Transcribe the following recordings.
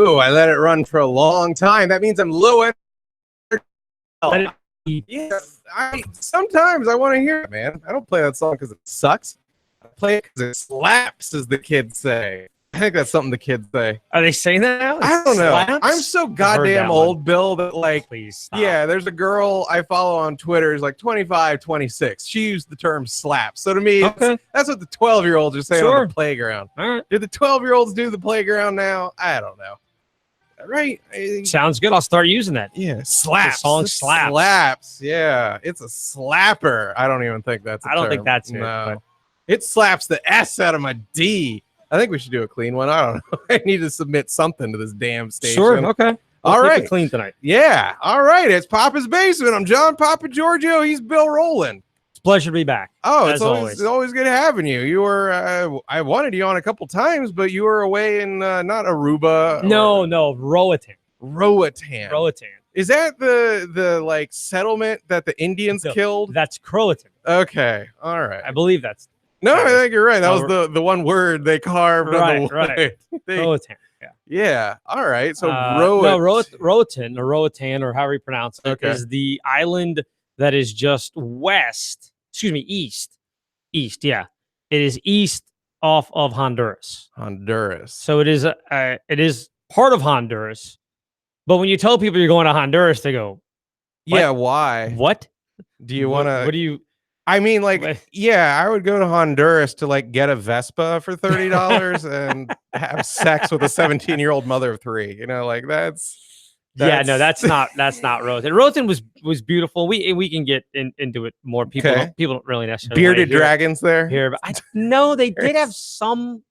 Ooh, I let it run for a long time. That means I'm low energy. Yeah, sometimes I want to hear it, man. I don't play that song because it sucks. I play it because it slaps, as the kids say. I think that's something the kids say. Are they saying that now? I don't know. I'm so goddamn old, Bill, that like, please stop. Yeah, there's a girl I follow on Twitter, is like 25, 26. She used the term slap. So to me, that's what the 12-year-olds are saying on the playground. All right. Did the 12-year-olds do the playground now? I don't know. Right? Sounds good. I'll start using that. Yeah, slaps. The song slaps. Slaps. Yeah, it's a slapper. I don't even think that's. I don't think that's it. No, it slaps the S out of my D. I think we should do a clean one. I don't know. I need to submit something to this damn station. Sure. Okay. All right. Clean tonight. Yeah. All right. It's Papa's Basement. I'm John Papa Giorgio. He's Bill Rowland. It's a pleasure to be back. Oh, it's always good having you. You were I wanted you on a couple times, but you were away in not Aruba. No, Roatan. Roatan. Is that the like settlement that the Indians killed? That's Croatan. Okay. All right. I believe that's. No, I think you're right. That was the one word they carved on the wood. Right. Roatan. Yeah. All right. So Roatan or Roatan or however you pronounce it is the island that is just east. East. Yeah. It is east off of Honduras. So it is part of Honduras. But when you tell people you're going to Honduras, they go, what? Yeah, why? What? Do you want to? What do you? I mean, like, yeah, I would go to Honduras to like get a Vespa for $30 and have sex with a 17-year-old mother of 3. You know, like that's yeah, no, that's not Roatan. Roatan was beautiful. We can get into it more. People don't really necessarily bearded dragons there. But no, they did have some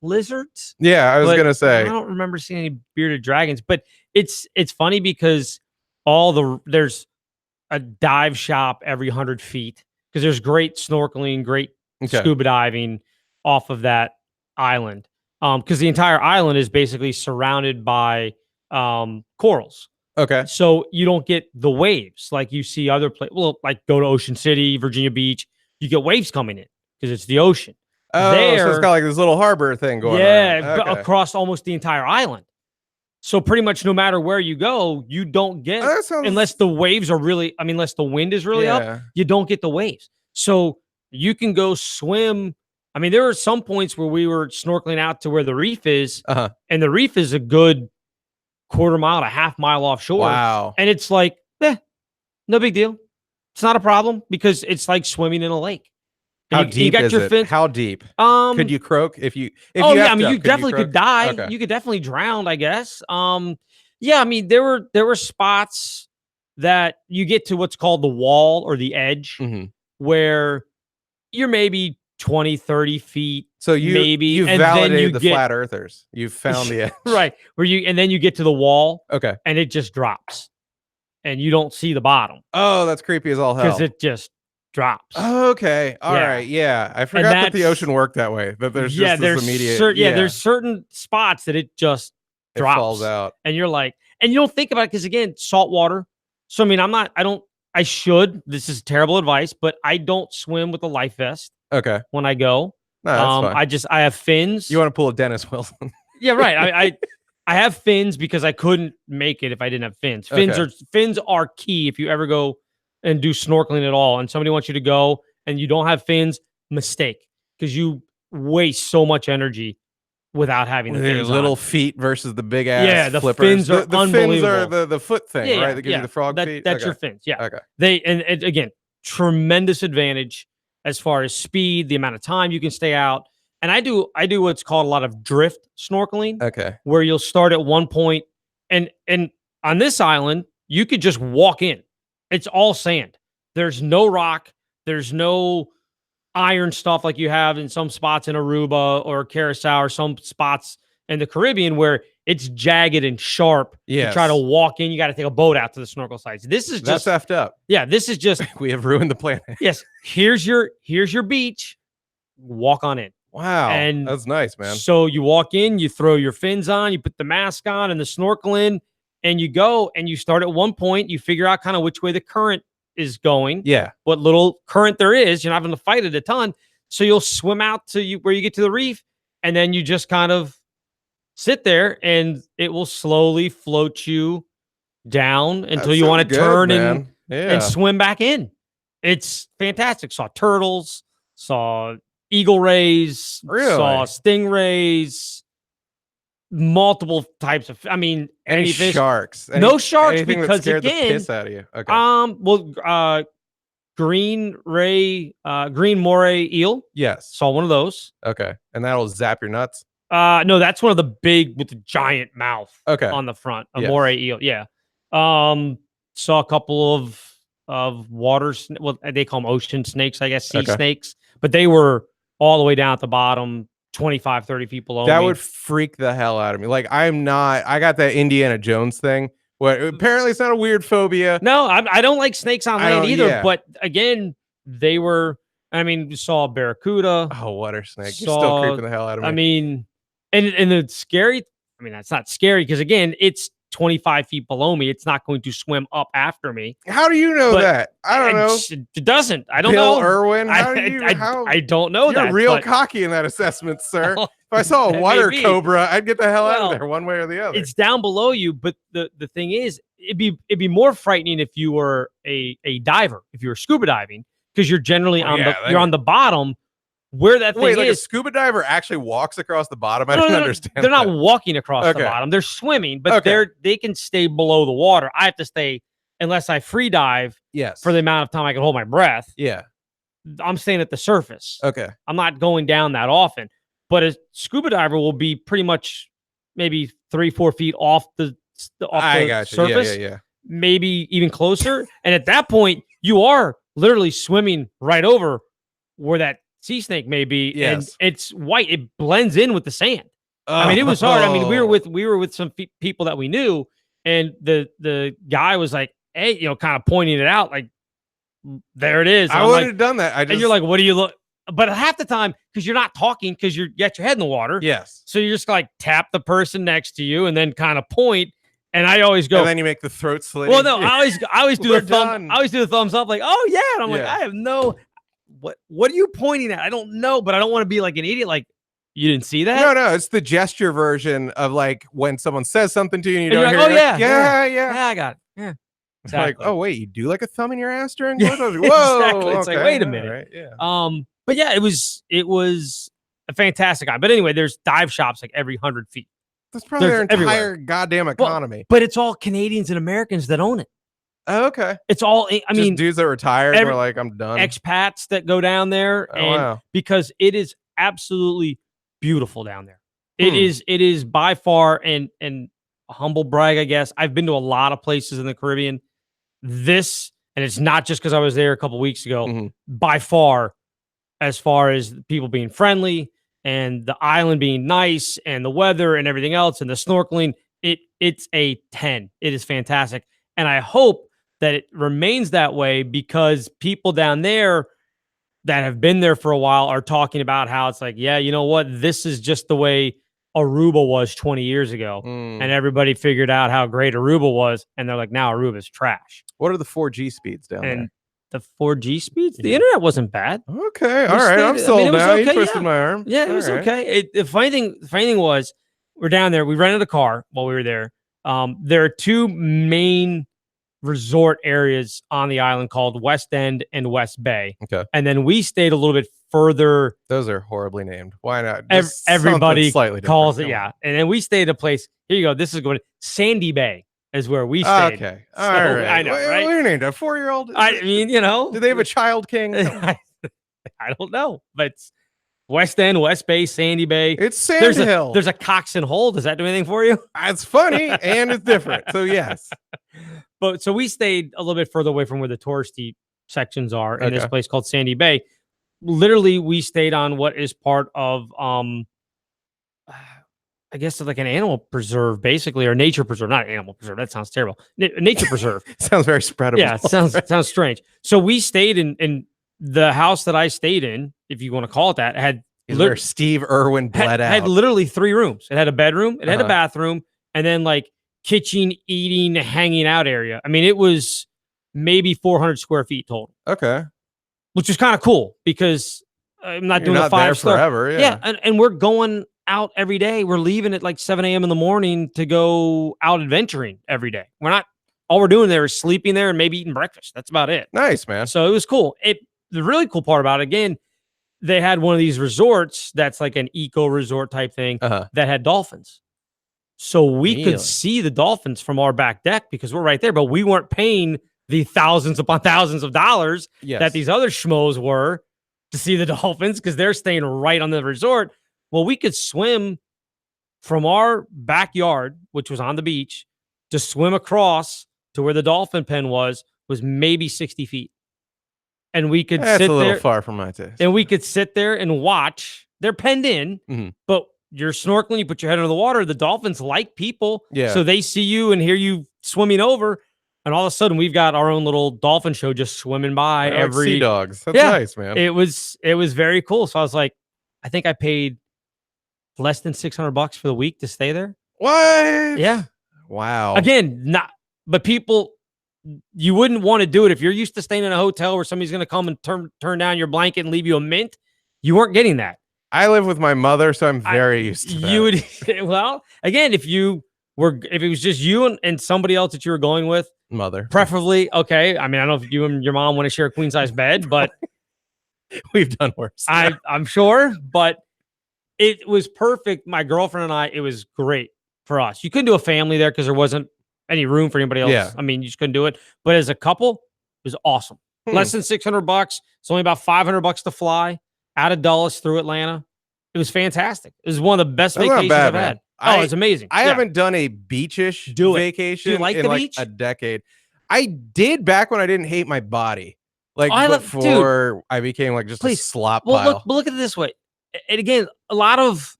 lizards. Yeah, I was gonna say I don't remember seeing any bearded dragons, but it's funny because there's a dive shop every 100 feet. Because there's great snorkeling, great scuba diving off of that island. Because the entire island is basically surrounded by corals. Okay. So you don't get the waves like you see other places. Well, like go to Ocean City, Virginia Beach, you get waves coming in because it's the ocean. Oh, so it's got like this little harbor thing going on. Yeah, across almost the entire island. So pretty much no matter where you go, you don't get, unless the waves are really, unless the wind is really up, you don't get the waves. So you can go swim. There were some points where we were snorkeling out to where the reef is, and the reef is a good quarter mile to half mile offshore. Wow. And it's like, no big deal. It's not a problem because it's like swimming in a lake. How deep is it? How deep? Could you croak if you? You definitely could die. Okay. You could definitely drown, I guess. There were spots that you get to what's called the wall or the edge, where you're maybe 20, 30 feet. So you've validated the flat earthers. You've found the edge, right? And then you get to the wall, and it just drops, and you don't see the bottom. Oh, that's creepy as all hell. Because it just drops. Okay. All right. Yeah. I forgot that the ocean worked that way. That there's just this immediate. There's certain spots that it just drops. It falls out. And you're like, and you don't think about it because again, salt water. So I should. This is terrible advice, but I don't swim with a life vest. Okay. When I go. No, that's fine. I have fins. You want to pull a Dennis Wilson. Yeah, right. I have fins because I couldn't make it if I didn't have fins. Fins are key if you ever go and do snorkeling at all, and somebody wants you to go and you don't have fins, mistake, because you waste so much energy without having the fins little feet versus the big ass. Yeah, the flippers. Fins are the unbelievable. Fins are the foot thing, right? That gives you the frog feet. That's your fins. Yeah. Okay. And again, tremendous advantage as far as speed, the amount of time you can stay out. And I do what's called a lot of drift snorkeling. Okay. Where you'll start at one point, and on this island you could just walk in. It's all sand. There's no rock. There's no iron stuff like you have in some spots in Aruba or Curacao or some spots in the Caribbean where it's jagged and sharp. Yes. You try to walk in, you got to take a boat out to the snorkel sites. This is just that's effed up. Yeah, this is just we have ruined the planet. Yes. Here's your beach. Walk on in. Wow. And that's nice, man. So you walk in, you throw your fins on, you put the mask on and the snorkel in. And you go and you start at one point, you figure out kind of which way the current is going. Yeah. What little current there is. You're not having to fight it a ton. So you'll swim out to where you get to the reef. And then you just kind of sit there, and it will slowly float you down until you want to good, turn man. and swim back in. It's fantastic. Saw turtles, saw eagle rays, saw stingrays, multiple types of. I mean, any fish. Sharks? No sharks because scared again, the piss out of you. Okay. Green moray eel. Yes. Saw one of those. Okay. And that'll zap your nuts. No, that's one of the big with the giant mouth. Okay. On the front, a moray eel. Yeah. Saw a couple of water. Well, they call them ocean snakes, I guess, sea snakes, but they were all the way down at the bottom, 25, 30 feet below That me. would freak the hell out of me. Like, I got that Indiana Jones thing. Where apparently it's not a weird phobia. No, I don't like snakes on land either. Yeah. But again, they were. I mean, we saw a barracuda. Oh, water snake! You're still creeping the hell out of me. I mean, and it's scary. I mean, that's not scary because again, it's 25 feet below me. It's not going to swim up after me. How do you know that? I don't know. It doesn't. I don't know. Bill Irwin. I don't know that. You're real cocky in that assessment, sir. If I saw a water cobra, I'd get the hell out of there one way or the other. It's down below you, but the thing is, it'd be more frightening if you were a diver, if you were scuba diving, because you're generally you're on the bottom. Where that thing a scuba diver actually walks across the bottom? I don't understand. They're not walking across the bottom. They're swimming, but they can stay below the water. I have to stay unless I free dive. Yes. For the amount of time I can hold my breath. Yeah. I'm staying at the surface. Okay. I'm not going down that often. But a scuba diver will be pretty much maybe 3-4 feet off the surface. Yeah. Maybe even closer. And at that point, you are literally swimming right over where that sea snake may be. Yes. And it's white. It blends in with the sand. I mean, it was hard. I mean, we were with some people that we knew, and the guy was like, hey, kind of pointing it out, like, there it is. I would have done that. And you're like, what do you look? But half the time, because you're not talking, because you got your head in the water. Yes. So you just like tap the person next to you and then kind of point. And I always go. And then you make the throat slit. Well, no, I always do the thumb. I always do the thumbs up, like, oh yeah. And I'm like, I have no. What are you pointing at? I don't know, but I don't want to be like an idiot. Like, you didn't see that? No, it's the gesture version of like when someone says something to you and you don't hear. Like, oh yeah, yeah, I got it. Yeah. Exactly. Like, oh wait, you do like a thumb in your ass during? Whoa, exactly. It's okay. like, wait a minute. Right, yeah. But yeah, it was a fantastic guy. But anyway, there's dive shops like every 100 feet. That's probably their entire goddamn economy. Well, but it's all Canadians and Americans that own it. Oh, okay. It's all. I mean, dudes that retired were like, I'm done. Expats that go down there, because it is absolutely beautiful down there. It is by far and a humble brag, I guess. I've been to a lot of places in the Caribbean. This, and it's not just because I was there a couple weeks ago, by far, as far as people being friendly and the island being nice and the weather and everything else and the snorkeling, it's a 10. It is fantastic. And I hope that it remains that way, because people down there that have been there for a while are talking about how it's like, yeah, you know what? This is just the way Aruba was 20 years ago. And everybody figured out how great Aruba was. And they're like, now Aruba's trash. What are the 4G speeds down there? The 4G speeds? The internet wasn't bad. Okay. All right. I'm sold now. You twisted my arm. Yeah, it was okay. The funny thing was, we're down there. We rented a car while we were there. There are two main resort areas on the island called West End and West Bay. Okay. And then we stayed a little bit further. Those are horribly named. Why not? Everybody calls it, yeah. And then we stayed at a place. Here you go. This is going to Sandy Bay is where we stayed. Okay. All right. I know, right? What are you named? A 4-year-old? I mean, Do they have a child king? I don't know. But it's West End, West Bay, Sandy Bay. It's Sand Hill. There's a Cox and Hole. Does that do anything for you? It's funny and it's different. So yes. But so we stayed a little bit further away from where the touristy sections are in this place called Sandy Bay. Literally, we stayed on what is part of, I guess, like an animal preserve, basically, or nature preserve. Not animal preserve. That sounds terrible. Nature preserve. Sounds very spreadable. Yeah, it sounds strange. So we stayed in the house that I stayed in, if you want to call it that, had where Steve Irwin bled out. Had literally 3 rooms. It had a bedroom, it had a bathroom, and then like kitchen, eating, hanging out area. I mean, it was maybe 400 square feet total. Okay. Which is kind of cool, because I'm not doing a 5-star forever. Yeah. And we're going out every day. We're leaving at like 7 a.m. in the morning to go out adventuring every day. We're not, all we're doing there is sleeping there and maybe eating breakfast. That's about it. Nice, man. So it was cool. The really cool part about it, again, they had one of these resorts that's like an eco resort type thing that had dolphins. So we could see the dolphins from our back deck because we're right there, but we weren't paying the thousands upon thousands of dollars that these other schmoes were to see the dolphins because they're staying right on the resort. Well, we could swim from our backyard, which was on the beach, to swim across to where the dolphin pen was maybe 60 feet. And we could sit there. That's a little far from my taste. And we could sit there and watch. They're penned in, but you're snorkeling, you put your head under the water. The dolphins like people. Yeah. So they see you and hear you swimming over. And all of a sudden, we've got our own little dolphin show just swimming by every sea dogs. That's nice, man. It was very cool. So I was like, I think I paid less than $600 for the week to stay there. What? Yeah. Wow. Again, but people, you wouldn't want to do it if you're used to staying in a hotel where somebody's going to come and turn down your blanket and leave you a mint. You weren't getting that. I live with my mother, so I'm very used to that. You would, well, again, if it was just you and somebody else that you were going with, mother, preferably, okay. I mean, I don't know if you and your mom want to share a queen size bed, but we've done worse. I'm sure, but it was perfect. My girlfriend and I, it was great for us. You couldn't do a family there because there wasn't any room for anybody else. Yeah. I mean, you just couldn't do it. But as a couple, it was awesome. Less than $600. It's only about $500 to fly out of Dulles through Atlanta. It was fantastic. It was one of the best vacations I've had. Oh, it's amazing. I haven't done a beachish vacation Do you like in the like beach? A decade. I did back when I didn't hate my body. Like before I became like just a slop pile. Look at it this way. And again, a lot of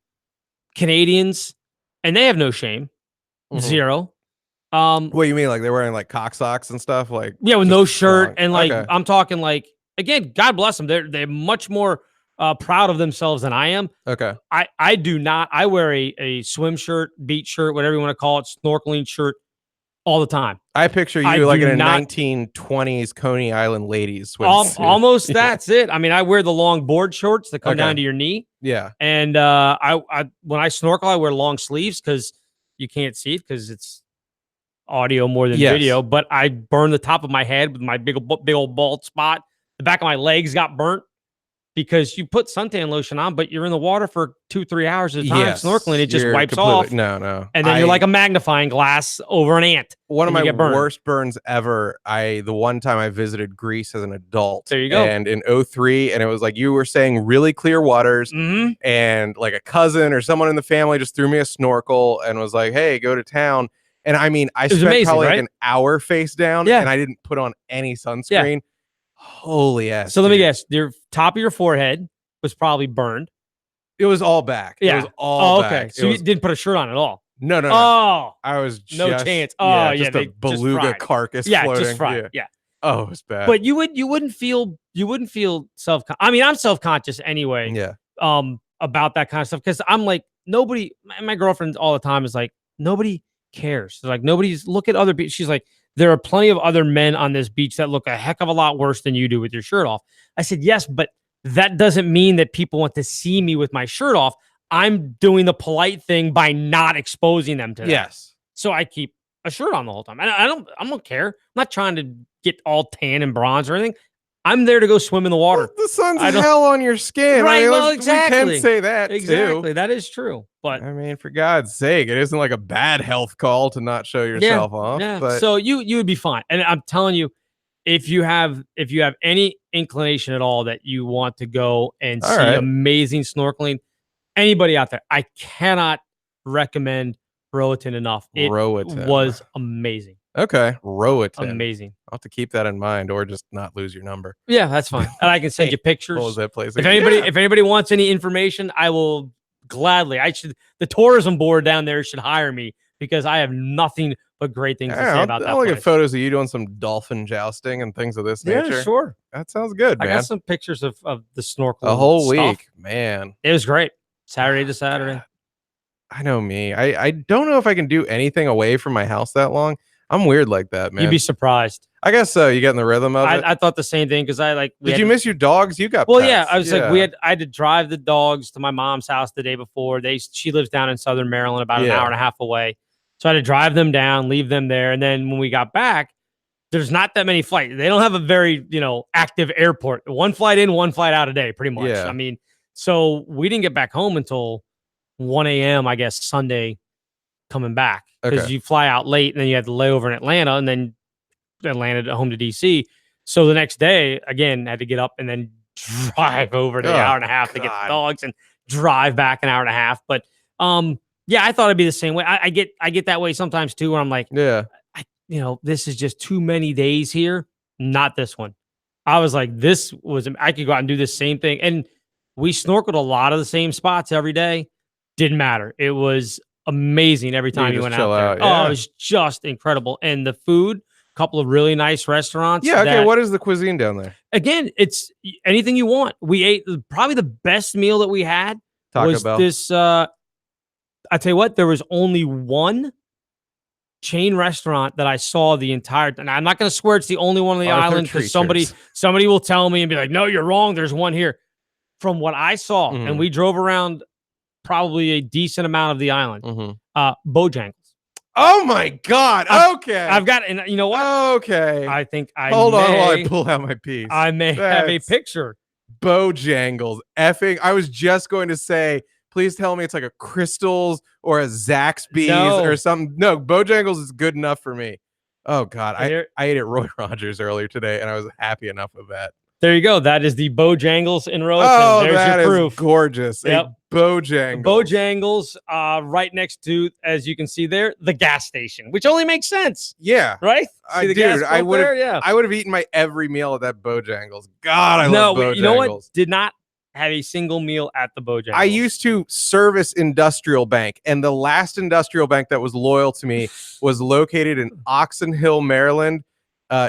Canadians, and they have no shame. Zero. What you mean? Like they're wearing like cock socks and stuff? Like with no shirt. And like, I'm talking like, again, God bless them. They're much more proud of themselves than I am. Okay. I do not. I wear a swim shirt, beach shirt, whatever you want to call it, snorkeling shirt all the time. I picture you like in a 1920s Coney Island ladies swimsuit. Almost that's it. I mean, I wear the long board shorts that come down to your knee. Yeah. And I when I snorkel, I wear long sleeves because you can't see it because it's audio more than video. But I burn the top of my head with my big old bald spot. The back of my legs got burnt because you put suntan lotion on, but you're in the water for 2-3 hours at a time snorkeling. It just wipes off. No. And then you're like a magnifying glass over an ant. One of my worst burns ever. The one time I visited Greece as an adult. There you go. And in 2003, and it was like you were saying really clear waters, and like a cousin or someone in the family just threw me a snorkel and was like, hey, go to town. And I mean, I spent probably like an hour face down and I didn't put on any sunscreen. Holy ass. So let me guess, your top of your forehead was probably burned. It was all back. Yeah. It was all back. Okay. So you didn't put a shirt on at all? No. Oh. I was just, no chance. Oh, just a beluga carcass floating. Just fried. Yeah. Oh, it was bad. But you wouldn't feel I mean, I'm self-conscious anyway. Yeah. About that kind of stuff because I'm like, nobody, my girlfriend all the time is like, nobody cares. They're like, nobody's look at other people. She's like, there are plenty of other men on this beach that look a heck of a lot worse than you do with your shirt off. I said, yes, but that doesn't mean that people want to see me with my shirt off. I'm doing the polite thing by not exposing them to that. Yes. So I keep a shirt on the whole time. I don't care. I'm not trying to get all tan and bronze or anything. I'm there to go swim in the water. Well, the sun's hell on your skin. Right, exactly. We can say that exactly. too. That is true. But I mean, for God's sake, it isn't like a bad health call to not show yourself off. Yeah. But so you would be fine. And I'm telling you, if you have any inclination at all that you want to go and see amazing snorkeling, anybody out there, I cannot recommend Roatan enough. It was amazing. Okay, Roatan. Amazing. I'll have to keep that in mind, or just not lose your number. Yeah, that's fine. And I can send you pictures. What was that place? If anybody wants any information, I will gladly. The tourism board down there should hire me because I have nothing but great things to say about that. I'll look at photos of you doing some dolphin jousting and things of this nature. Yeah, sure. That sounds good, man. I got some pictures of the snorkel. A whole week, man. It was great. Saturday to Saturday. I know me. I don't know if I can do anything away from my house that long. I'm weird like that, man. You'd be surprised. I guess so. You get in the rhythm of it. I thought the same thing because Did you miss your dogs? You got well, pets. yeah. I was like, I had to drive the dogs to my mom's house the day before. She lives down in Southern Maryland, about an hour and a half away. So I had to drive them down, leave them there, and then when we got back, there's not that many flights. They don't have a very active airport. One flight in, one flight out a day, pretty much. Yeah. I mean, so we didn't get back home until 1 a.m. I guess Sunday coming back because you fly out late and then you have to lay over in Atlanta and then Atlanta home to DC. So the next day, again, had to get up and then drive over the hour and a half to get the dogs and drive back an hour and a half. But yeah, I thought it'd be the same way. I get that way sometimes too, where I'm like, this is just too many days here. Not this one. I was like, I could go out and do the same thing. And we snorkeled a lot of the same spots every day. Didn't matter. It was amazing every time you went out there. Oh, it was just incredible. And the food, a couple of really nice restaurants. Yeah. Okay. What is the cuisine down there? Again, it's anything you want. We ate probably the best meal that we had was this. I tell you what, there was only one chain restaurant that I saw the entire. And I'm not going to swear it's the only one on the island because somebody will tell me and be like, "No, you're wrong. There's one here." From what I saw, and we drove around probably a decent amount of the island. Bojangles. Oh my God. Okay. I've got, and you know what? Okay. I think Hold on while I pull out my piece. I may have a picture. Bojangles. I was just going to say, please tell me it's like a Crystals or a Zaxby's or something. No, Bojangles is good enough for me. Oh God. I ate at Roy Rogers earlier today and I was happy enough with that. There you go. That is the Bojangles in Royalton. Oh, there's your proof. Is gorgeous. Yep. Bojangles. Bojangles, right next to, as you can see there, the gas station, which only makes sense. Yeah. Right? Dude, I would have eaten my every meal at that Bojangles. God, I love Bojangles. You know what? Did not have a single meal at the Bojangles. I used to service Industrial Bank, and the last Industrial Bank that was loyal to me was located in Oxon Hill, Maryland.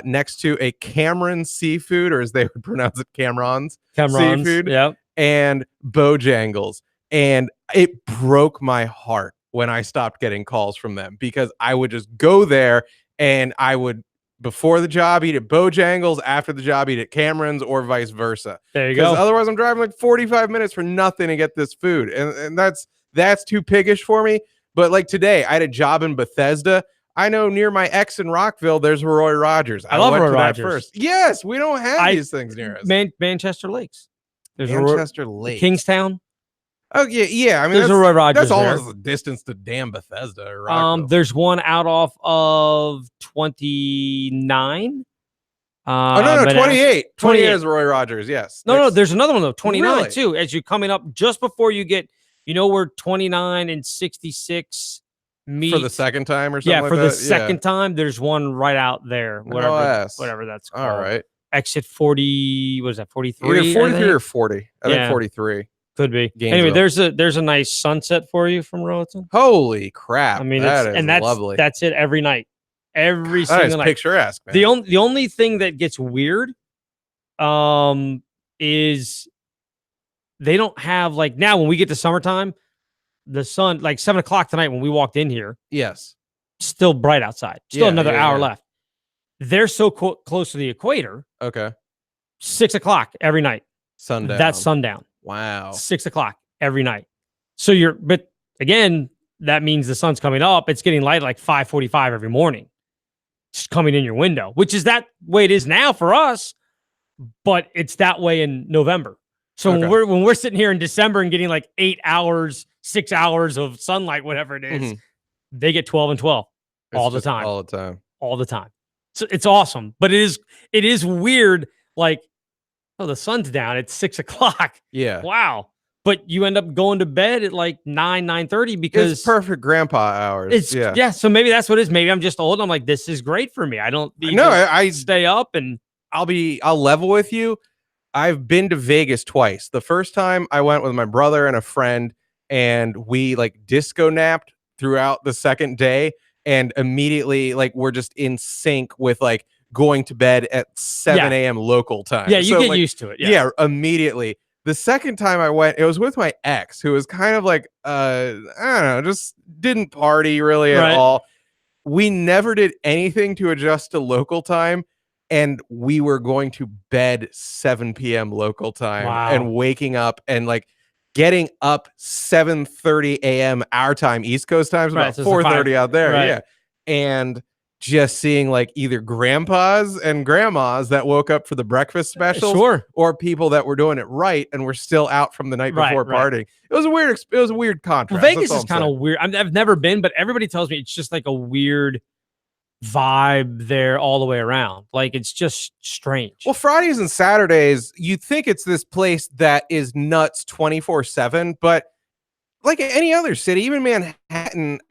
Next to a Cameron Seafood, or as they would pronounce it, Cameron's Seafood, and Bojangles. And it broke my heart when I stopped getting calls from them because I would just go there and I would, before the job, eat at Bojangles, after the job, eat at Cameron's, or vice versa. There you go. Otherwise, I'm driving like 45 minutes for nothing to get this food. And that's too piggish for me. But like today, I had a job in Bethesda. I know near my ex in Rockville, there's Roy Rogers. I love Roy Rogers. First. Yes, we don't have these things near us. Manchester Lakes. There's Manchester Lakes. Kingstown. Oh, yeah. I mean, there's a Roy Rogers. That's almost the distance to damn Bethesda or Rockville. There's one out off of 29. No, 28. 28 is Roy Rogers, yes. No, there's another one, though, 29, too, as you're coming up just before you get, where 29 and 66 meet. For the second time or something like that? Yeah, for the second time, there's one right out there, whatever that's called. All right. Exit 40, what is that, 43? Either 43 or 40. I think 43. Could be. Gainesville. Anyway, there's a nice sunset for you from Royalton. Holy crap. I mean, that's lovely. That's it every night. Every single night. Picturesque, man. The only thing that gets weird is they don't have, like, now when we get to summertime, the sun, like 7 o'clock tonight when we walked in here. Yes. Still bright outside. Still another hour left. They're so close to the equator. Okay. 6 o'clock every night. Sundown. That's sundown. Wow. 6 o'clock every night. So but again, that means the sun's coming up. It's getting light like 5:45 every morning. Just coming in your window, which is that way it is now for us, but it's that way in November. So when we're sitting here in December and getting like 8 hours, 6 hours of sunlight, whatever it is, they get 12 and 12 all the time. All the time. So it's awesome. But it is weird, like, oh, the sun's down. It's 6 o'clock. Yeah. Wow. But you end up going to bed at like 9:30 because it's perfect grandpa hours. So maybe that's what it is. Maybe I'm just old. I'm like, this is great for me. I don't need I stay up, and I'll level with you. I've been to Vegas twice. The first time I went with my brother and a friend, and we like disco napped throughout the second day, and immediately like we're just in sync with like going to bed at 7 a.m. local time. Yeah, you get used to it. Yeah, immediately. The second time I went, it was with my ex, who was kind of like, I don't know, just didn't party really at all. we never did anything to adjust to local time. And we were going to bed 7 p.m. local time and waking up and like getting up 7:30 a.m. our time, East Coast time, is about 4:30 out there. Right. Yeah. And just seeing like either grandpas and grandmas that woke up for the breakfast specials, or people that were doing it right and were still out from the night before partying. It was a weird contrast. Well, Vegas is kind of weird. I've never been, but everybody tells me it's just like a weird vibe there all the way around. Like it's just strange. Well, Fridays and Saturdays, you think it's this place that is nuts 24/7, but like any other city, even Manhattan,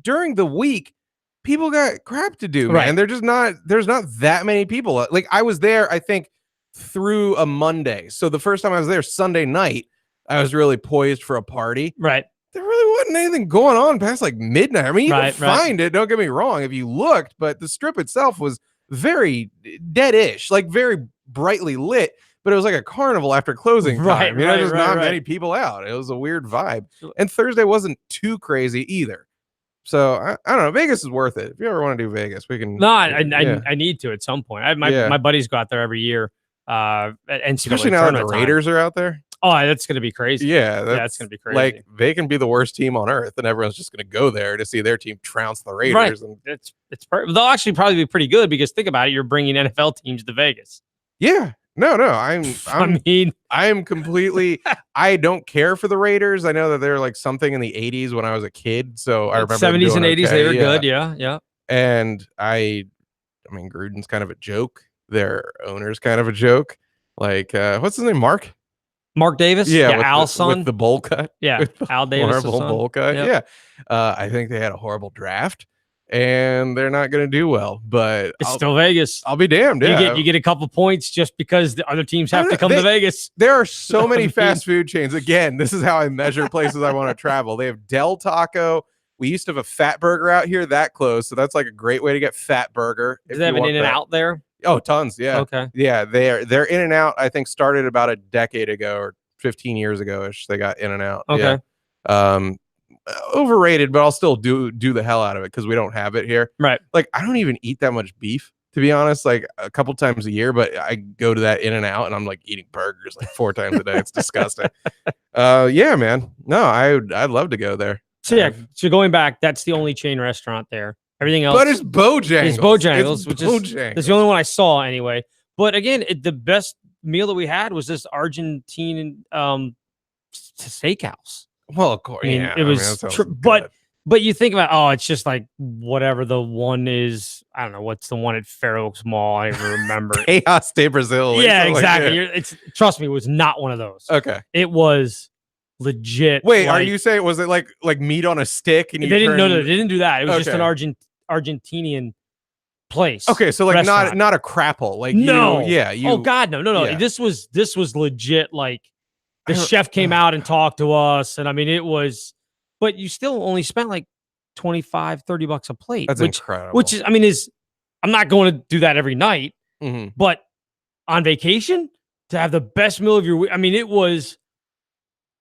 during the week, people got crap to do, man. There's not that many people. Like I was there, I think, through a Monday. So the first time I was there, Sunday night, I was really poised for a party. Right. There really wasn't anything going on past like midnight. I mean, you can find it, don't get me wrong, if you looked, but the strip itself was very dead-ish, like very brightly lit, but it was like a carnival after closing time. There's not many people out. It was a weird vibe. And Thursday wasn't too crazy either. So I don't know. Vegas is worth it. If you ever want to do Vegas, we can. No, I need to at some point. My buddies go out there every year. Especially now that the Raiders are out there. Oh, that's going to be crazy. Yeah, that's going to be crazy. Like they can be the worst team on earth, and everyone's just going to go there to see their team trounce the Raiders. And they'll actually probably be pretty good because think about it, you're bringing NFL teams to Vegas. Yeah, no, I'm completely. I don't care for the Raiders. I know that they're like something in the '80s when I was a kid, so I remember 70s and '80s they were good. Yeah. And I mean, Gruden's kind of a joke. Their owner's kind of a joke. Like, what's his name? Mark Davis? Yeah, Al's son. With the bowl cut. Yeah, Al Davis. Horrible bowl cut. Yep. Yeah. I think they had a horrible draft, and they're not going to do well. But it's still Vegas. I'll be damned. Yeah. You get a couple points just because the other teams have to come to Vegas. There are so many fast food chains. Again, this is how I measure places I want to travel. They have Del Taco. We used to have a Fat Burger out here that close, so that's like a great way to get Fat Burger. Do they have an In-N-Out there? Oh, tons. Yeah. Okay. Yeah, their In-N-Out, I think, started about a decade ago or 15 years ago-ish. They got In-N-Out. Okay. Yeah. Overrated, but I'll still do the hell out of it because we don't have it here. Right. Like I don't even eat that much beef, to be honest, like a couple times a year, but I go to that In-N-Out and I'm like eating burgers like 4 times a day. It's disgusting. Yeah, man. No, I'd love to go there. So yeah, so going back, that's the only chain restaurant there. Everything else, but it's Bojangles. It's Bojangles, that's the only one I saw anyway. But again, the best meal that we had was this Argentine steakhouse. Well, of course, it was. But you think about, it's just like whatever the one is. I don't know what's the one at Fair Oaks Mall. I don't even remember. Chaos de Brazil. Yeah, exactly. Trust me, it was not one of those. Okay, it was legit. Wait, are you saying was it like meat on a stick? And they didn't do that. It was just an Argentinian place. Okay, so like restaurant. not a crapple. Like oh god, no. Yeah. This was legit. Like the chef came out and talked to us, and I mean it was. But you still only spent like $25-$30 a plate. That's incredible. Which is, I'm not going to do that every night. Mm-hmm. But on vacation to have the best meal of your week, it was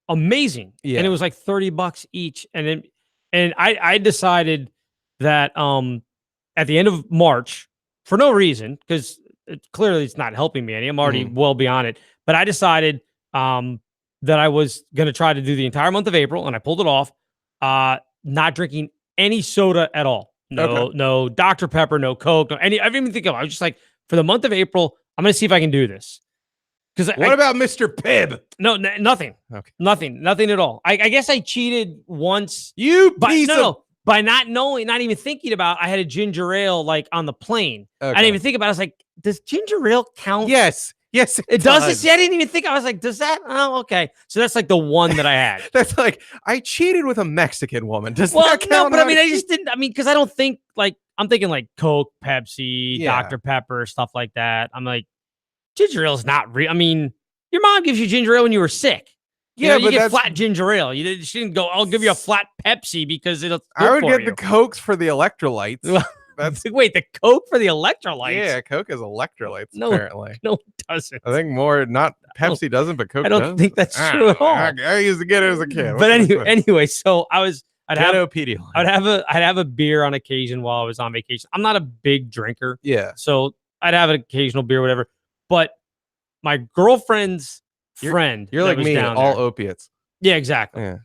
amazing. Yeah. And it was like $30 each. And I decided that at the end of March, for no reason, because clearly it's not helping me any. I'm already well beyond it. But I decided that I was going to try to do the entire month of April, and I pulled it off. Not drinking any soda at all. No Dr. Pepper, no Coke, I didn't even think of it. I was just like, for the month of April, I'm going to see if I can do this. What about Mr. Pibb? No, nothing. Okay. Nothing at all. I guess I cheated once. By not knowing, not even thinking about, I had a ginger ale like on the plane. Okay. I didn't even think about it. I was like, does ginger ale count? Yes, it does. See, I didn't even think. I was like, does that? Oh, okay. So that's like the one that I had. That's like, I cheated with a Mexican woman. Does that count? No, but I just didn't. Because I don't think like, I'm thinking like Coke, Pepsi, Dr. Pepper, stuff like that. I'm like, ginger ale is not real. Your mom gives you ginger ale when you were sick. You get flat ginger ale. She didn't go, I'll give you a flat Pepsi because it'll. I would get the Cokes for the electrolytes. Wait, the Coke for the electrolytes? Yeah, Coke is electrolytes, apparently. No, it doesn't. I think not Pepsi doesn't, but Coke does. I don't think that's true at all. I used to get it as a kid. But anyway, so I was I'd have a beer on occasion while I was on vacation. I'm not a big drinker. Yeah. So I'd have an occasional beer, whatever. But my girlfriend's friend, you're like me, all there, opiates. Yeah, exactly. Yeah.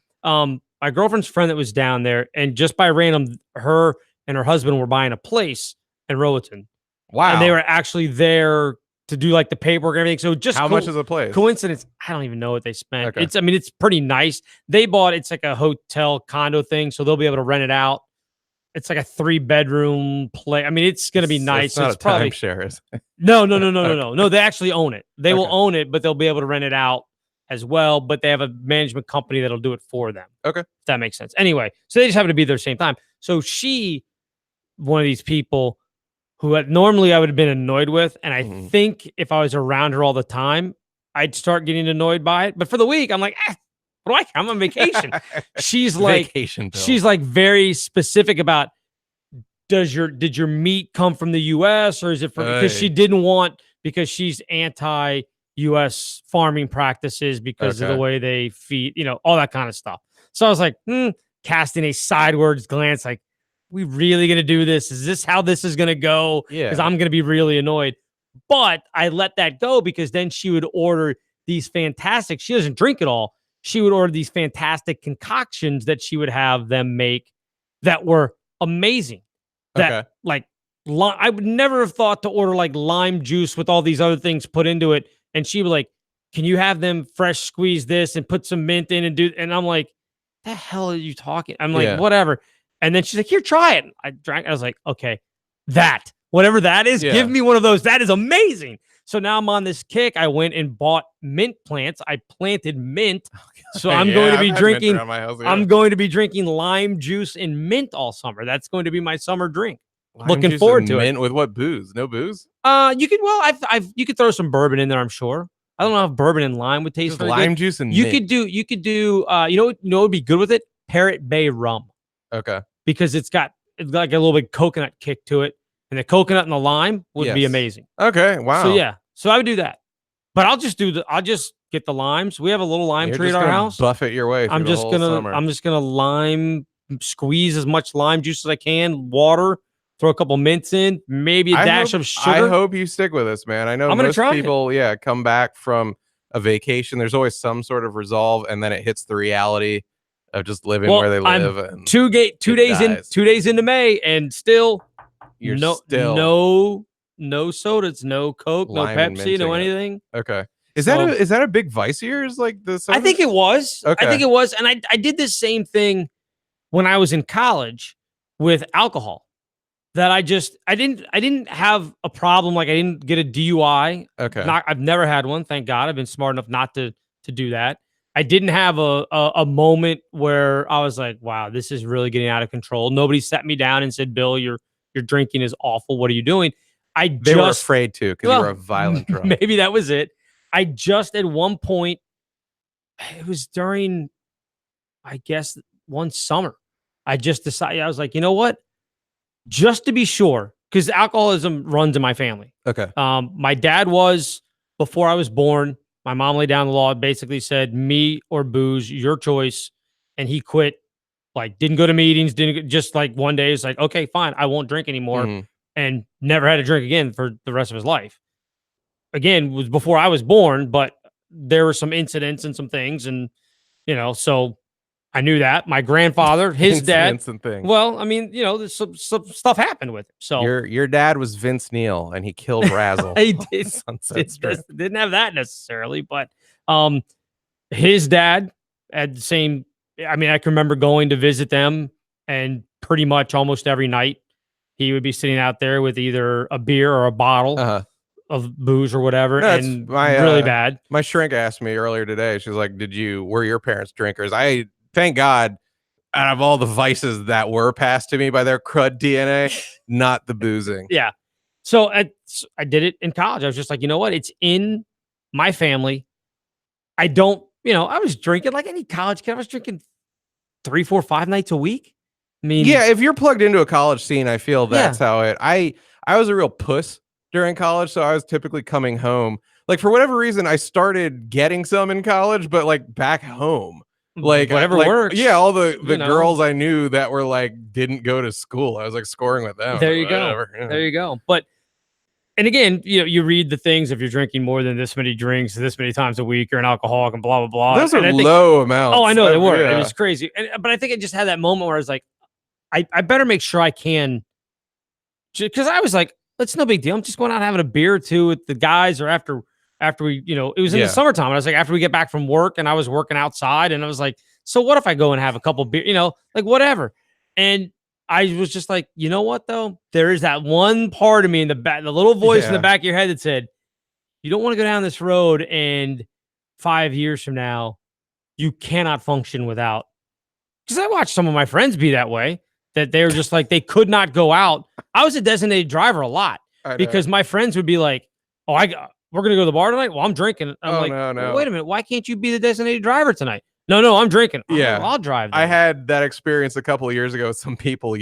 My girlfriend's friend that was down there, and just by random, her and her husband were buying a place in Roatan. Wow. And they were actually there to do like the paperwork and everything. So just how much is a place? Coincidence. I don't even know what they spent. Okay. It's pretty nice. They bought it's like a hotel condo thing, so they'll be able to rent it out. It's like a 3-bedroom place. I mean, it's gonna be nice. It's not it's a probably timeshare, is it? No. No, they actually own it. They will own it, but they'll be able to rent it out as well. But they have a management company that'll do it for them. Okay. If that makes sense. Anyway, so they just happen to be there at the same time. So one of these people who normally I would have been annoyed with. And I think if I was around her all the time, I'd start getting annoyed by it. But for the week, I'm like, what do I care? I'm on vacation. She's like, she's like very specific about, did your meat come from the US or is it from, because she didn't want, because she's anti-US farming practices because of the way they feed, all that kind of stuff. So I was like, casting a sideways glance, like, we really going to do this? Is this how this is going to go? Yeah. Because I'm going to be really annoyed. But I let that go because then she would order these fantastic, she doesn't drink at all. She would order these fantastic concoctions that she would have them make that were amazing. That I would never have thought to order like lime juice with all these other things put into it. And she would like, can you have them fresh squeeze this and put some mint in and do, and I'm like, the hell are you talking? I'm like, whatever. And then she's like, here, try it. I drank. I was like, okay, whatever that is, give me one of those. That is amazing. So now I'm on this kick. I went and bought mint plants. I planted mint. So I'm going to be drinking. I'm going to be drinking lime juice and mint all summer. That's going to be my summer drink. Looking forward to mint it. With what booze? No booze? You could. Well, you could throw some bourbon in there. I'm sure. I don't know if bourbon and lime would taste very lime good. juice and you mint. could do. You know what would be good with it? Parrot Bay rum. Okay. Because it's got like a little bit coconut kick to it, and the coconut and the lime would be amazing. Okay, wow. So I would do that, but I'll just get the limes. We have a little lime tree at our house. Buffet your way. I'm just gonna lime squeeze as much lime juice as I can. Water, throw a couple mints in, maybe a dash of sugar. I hope you stick with this, man. I know most people, come back from a vacation. There's always some sort of resolve, and then it hits the reality of just living where they live. And 2 days into May, and still no sodas, no Coke, no Pepsi, no anything. Okay. Is that a big vice of yours? Like the sodas? I think it was. Okay. I think it was. And I did the same thing when I was in college with alcohol. That I didn't have a problem. Like I didn't get a DUI. Okay. I've never had one. Thank God. I've been smart enough not to do that. I didn't have a moment where I was like, wow, this is really getting out of control. Nobody sat me down and said, Bill, your drinking is awful. What are you doing? They were afraid to, because you were a violent drunk. Maybe that was it. I just at one point, it was during, I guess, one summer. I just decided, I was like, you know what? Just to be sure, because alcoholism runs in my family. Okay. My dad was, before I was born, my mom laid down the law, basically said, me or booze, your choice. And he quit, like didn't go to meetings, just like one day, it's like, okay, fine, I won't drink anymore. And never had to drink again for the rest of his life. Again, was before I was born, but there were some incidents and some things. And, so I knew that. My grandfather, his dad. Well, I mean, there's some stuff happened with him. So your dad was Vince Neil, and he killed Razzle. He didn't have that necessarily, but his dad had the same. I mean, I can remember going to visit them, and pretty much almost every night he would be sitting out there with either a beer or a bottle of booze or whatever, and really bad. My shrink asked me earlier today. She was like, were your parents drinkers? I thank God, out of all the vices that were passed to me by their crud DNA, not the boozing. Yeah. So I did it in college. I was just like, you know what? It's in my family. I don't, I was drinking like any college kid. I was drinking 3, 4, 5 nights a week. I mean, yeah, if you're plugged into a college scene, I feel that's how I was a real puss during college. So I was typically coming home. Like for whatever reason, I started getting some in college, but like back home. Like whatever works. Yeah, all the girls I knew that were like didn't go to school. I was like scoring with them. There you go. Yeah. There you go. But and again, you read the things if you're drinking more than this many drinks this many times a week, you're an alcoholic and blah blah blah. Those are low amounts. Oh, I know they were. Yeah. It was crazy. But I think I just had that moment where I was like, I better make sure I can, because I was like, it's no big deal. I'm just going out and having a beer or two with the guys, or after we, it was in the summertime. And I was like, after we get back from work, and I was working outside, and I was like, so what if I go and have a couple beer, like whatever. And I was just like, you know what though? There is that one part of me in the back, the little voice in the back of your head that said, you don't want to go down this road, and 5 years from now, you cannot function without. Because I watched some of my friends be that way, that they're just like, they could not go out. I was a designated driver a lot because my friends would be like, oh, we're going to go to the bar tonight. Well, I'm drinking. I'm no. Wait a minute. Why can't you be the designated driver tonight? No, I'm drinking. I'll drive. I had that experience a couple of years ago with some people,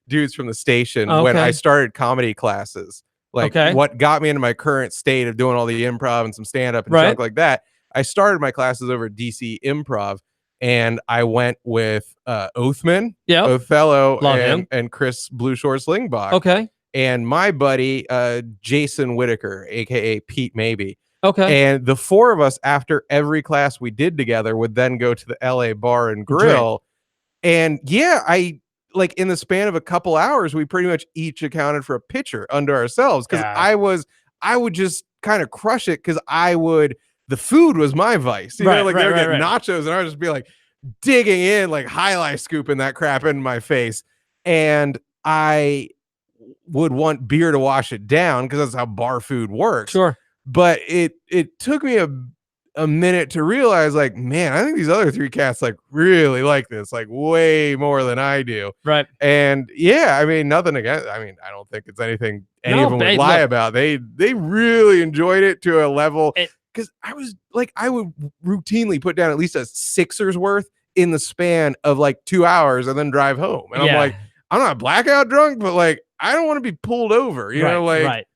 dudes from the station when I started comedy classes. Like what got me into my current state of doing all the improv and some stand up and junk like that. I started my classes over at DC Improv, and I went with Oathman, Othello, and Chris Blue Shorts Lingbach. Okay. And my buddy, Jason Whitaker, aka Pete Maybe. Okay. And the four of us, after every class we did together, would then go to the LA Bar and Grill. And I like in the span of a couple hours, we pretty much each accounted for a pitcher under ourselves. Because I would just kind of crush it, because the food was my vice. They would get nachos, and I would just be like digging in, like highlight scooping that crap in my face. And I would want beer to wash it down, because that's how bar food works. Sure. But it took me a minute to realize, like, man, I think these other three cats like really like this, like way more than I do. Right. And I mean, nothing against. I mean, I don't think it's anything any of them would lie about. They really enjoyed it to a level, because I would routinely put down at least a sixer's worth in the span of like 2 hours and then drive home. And I'm like, I'm not blackout drunk, but like, I don't want to be pulled over, Right.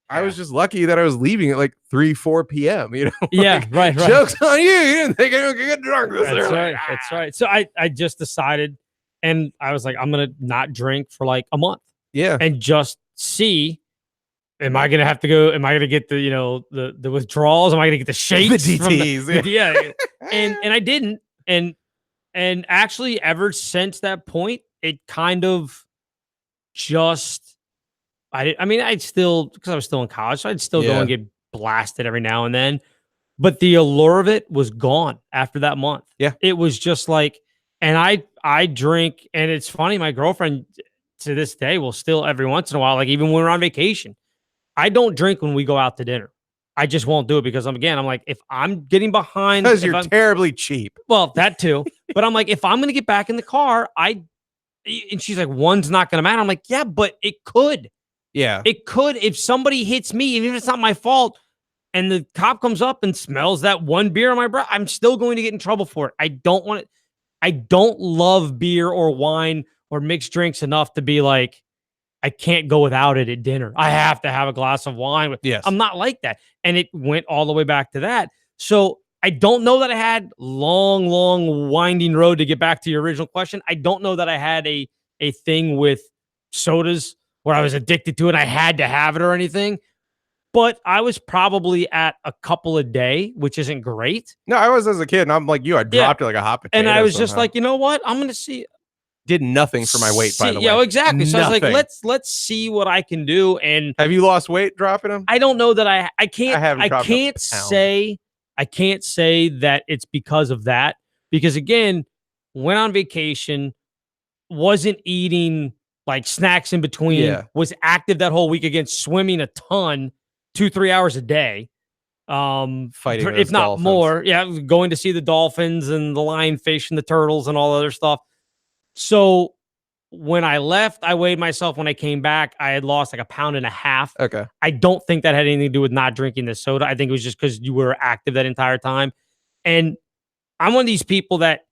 I was just lucky that I was leaving at like 3-4 p.m. Right. Jokes on you. You didn't think anyone could get drunk this early. Right. That's right. So I just decided, and I was like, I'm gonna not drink for like a month. Yeah. And just see, am I gonna have to go? Am I gonna get the the withdrawals? Am I gonna get the shakes? The DTs. And I didn't. And actually, ever since that point, it kind of just. I'd still, because I was still in college, so I'd still go and get blasted every now and then. But the allure of it was gone after that month. Yeah. It was just like, and I drink, and it's funny, my girlfriend to this day will still every once in a while, like even when we're on vacation, I don't drink when we go out to dinner. I just won't do it, because I'm like, if I'm getting behind. Because you're terribly cheap. Well, that too. But I'm like, if I'm going to get back in the car, and she's like, one's not going to matter. I'm like, yeah, but it could. Yeah. It could, if somebody hits me, even if it's not my fault, and the cop comes up and smells that one beer on my breath, I'm still going to get in trouble for it. I don't want it. I don't love beer or wine or mixed drinks enough to be like, I can't go without it at dinner. I have to have a glass of wine. Yes. I'm not like that. And it went all the way back to that. So I don't know that I had long winding road to get back to your original question. I don't know that I had a thing with sodas where I was addicted to it, I had to have it or anything. But I was probably at a couple a day, which isn't great. No, I was as a kid, and I'm like you. I dropped it like a hot potato. And I was just like, you know what? I'm going to see. Did nothing for my weight, by the way. Yeah, exactly. So I was like, let's see what I can do. And have you lost weight dropping them? I don't know that I can't say that it's because of that. Because again, went on vacation, wasn't eating like snacks in between, was active that whole week, against swimming a ton, 2-3 hours a day. Fighting if not dolphins. more. Yeah. Going to see the dolphins and the lionfish and the turtles and all the other stuff. So when I left, I weighed myself. When I came back, I had lost like 1.5 pounds. Okay. I don't think that had anything to do with not drinking the soda. I think it was just because you were active that entire time. And I'm one of these people that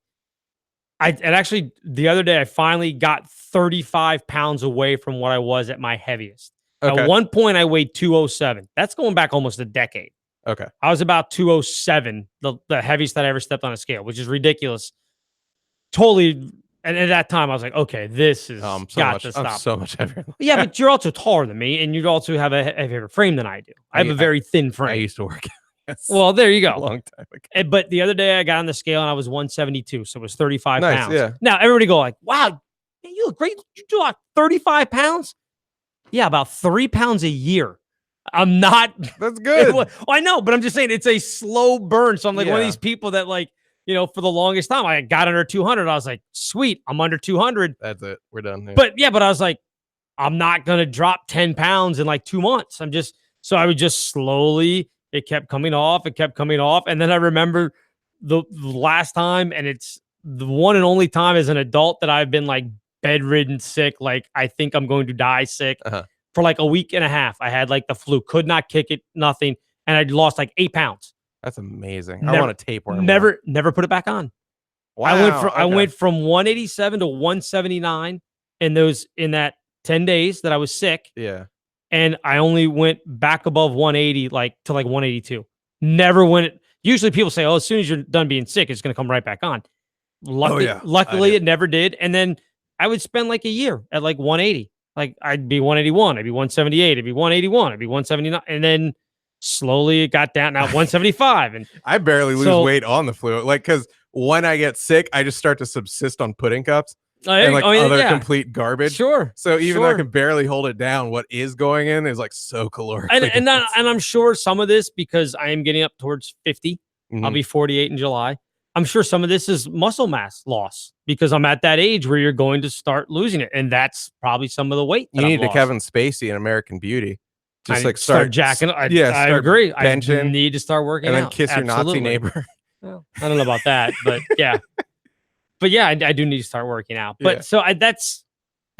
and actually the other day I finally got 35 pounds away from what I was at my heaviest. Okay. At one point I weighed 207. That's going back almost a decade. Okay. I was about 207, the heaviest that I ever stepped on a scale, which is ridiculous. Totally. And at that time, I was like, okay, this is to stop. I'm so much heavier. Yeah, but you're also taller than me, and you also have a heavier frame than I do. I have a very thin frame. I used to work. Yes. Well, there you go. A long time ago. But the other day, I got on the scale, and I was 172, so it was 35 pounds. Yeah. Now, everybody go like, wow, you look great. You do like 35 pounds? Yeah, about 3 pounds a year. I'm not. That's good. Well, I know, but I'm just saying it's a slow burn. So I'm like one of these people that like, for the longest time, I got under 200. I was like, sweet, I'm under 200. That's it. We're done. Yeah. But I was like, I'm not going to drop 10 pounds in like 2 months. So I would just slowly, it kept coming off. It kept coming off. And then I remember the last time, and it's the one and only time as an adult that I've been like bedridden sick. Like, I think I'm going to die sick for like a week and a half. I had like the flu, could not kick it, nothing. And I'd lost like 8 pounds. That's amazing. I want to tapeworm. Never put it back on. Wow. I went from 187 to 179 in that 10 days that I was sick. Yeah. And I only went back above 180, like to like 182. Never went. Usually people say, oh, as soon as you're done being sick, it's going to come right back on. Luckily, it never did. And then I would spend like a year at like 180. Like I'd be 181, I'd be 178, I'd be 181, I'd be 179. And then slowly it got down now 175. And I barely lose weight on the flu. Like, because when I get sick, I just start to subsist on pudding cups. And like other complete garbage. Sure. So even though I can barely hold it down, what is going in is like so caloric. And I'm sure some of this, because I am getting up towards 50, I'll be 48 in July. I'm sure some of this is muscle mass loss because I'm at that age where you're going to start losing it. And that's probably some of the weight. You need to Kevin Spacey in American Beauty. Just like start jacking. I agree. Benching, I need to start working and out. then kiss your Nazi neighbor. Well, I don't know about that, but yeah. But yeah, I do need to start working out. But so that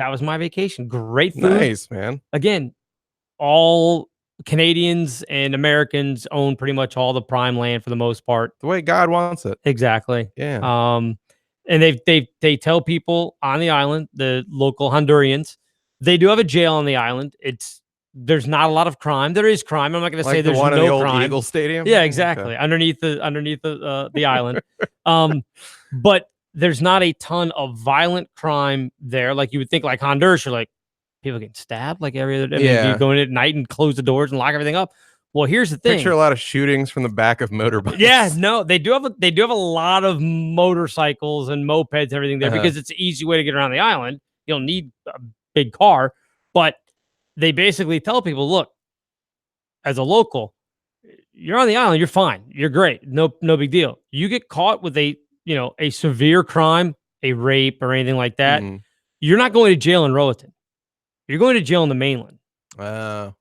was my vacation. Great food. Nice, man. Again, all Canadians and Americans own pretty much all the prime land for the most part. The way God wants it. Exactly. Yeah. And they tell people on the island, the local Hondurans, they do have a jail on the island. There's not a lot of crime. There is crime. I'm not going to say there's one no in the old crime. Eagle Stadium. Yeah, exactly. Okay. Underneath the island. But there's not a ton of violent crime there. Like you would think, like Honduras, you're like, people getting stabbed like every other day. You go in at night and close the doors and lock everything up. Well, here's the thing. Picture a lot of shootings from the back of motorbikes. Yeah, no, they do have a lot of motorcycles and mopeds and everything there because it's an easy way to get around the island. You don't need a big car, but they basically tell people, look, as a local, you're on the island, you're fine. You're great. No big deal. You get caught with a severe crime, a rape or anything like that, you're not going to jail in Roatan. You're going to jail in the mainland.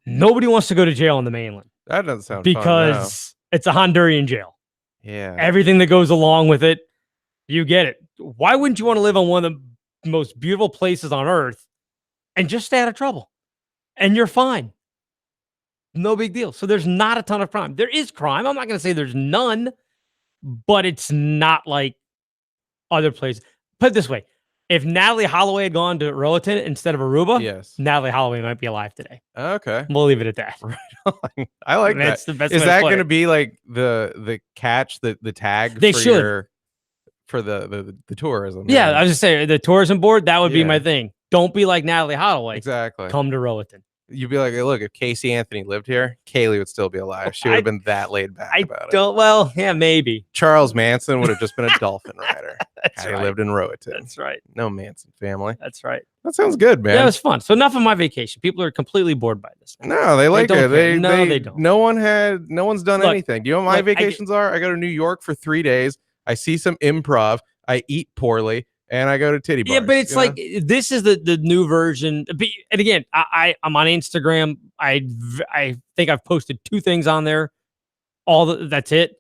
Nobody wants to go to jail in the mainland. That doesn't sound because it's a Honduran jail. Yeah. Everything that goes along with it, you get it. Why wouldn't you want to live on one of the most beautiful places on earth and just stay out of trouble? And you're fine. No big deal. So there's not a ton of crime. There is crime. I'm not going to say there's none, but it's not like other places. Put it this way. If Natalie Holloway had gone to Roatan instead of Aruba, Natalie Holloway might be alive today. Okay. We'll leave it at that. Right on. I like that. The best Is that going to be like the catch, the tag for the tourism? Yeah, I was just saying the tourism board, that would be my thing. Don't be like Natalie Holloway. Exactly. Come to Roatan. You'd be like, hey, look, if Casey Anthony lived here, Kaylee would still be alive. She would have been that laid back about it. Well, yeah, maybe. Charles Manson would have just been a dolphin rider. That's right. He lived in Roatan. That's right. No Manson family. That's right. That sounds good, man. Yeah, it was fun. So enough of my vacation. People are completely bored by this. No, they like it. They don't. No one's done anything. Do you know what my vacations are? I go to New York for 3 days. I see some improv. I eat poorly. And I go to titty bars. Yeah, but it's like this is the new version. And again, I'm on Instagram. I think I've posted 2 things on there. That's it.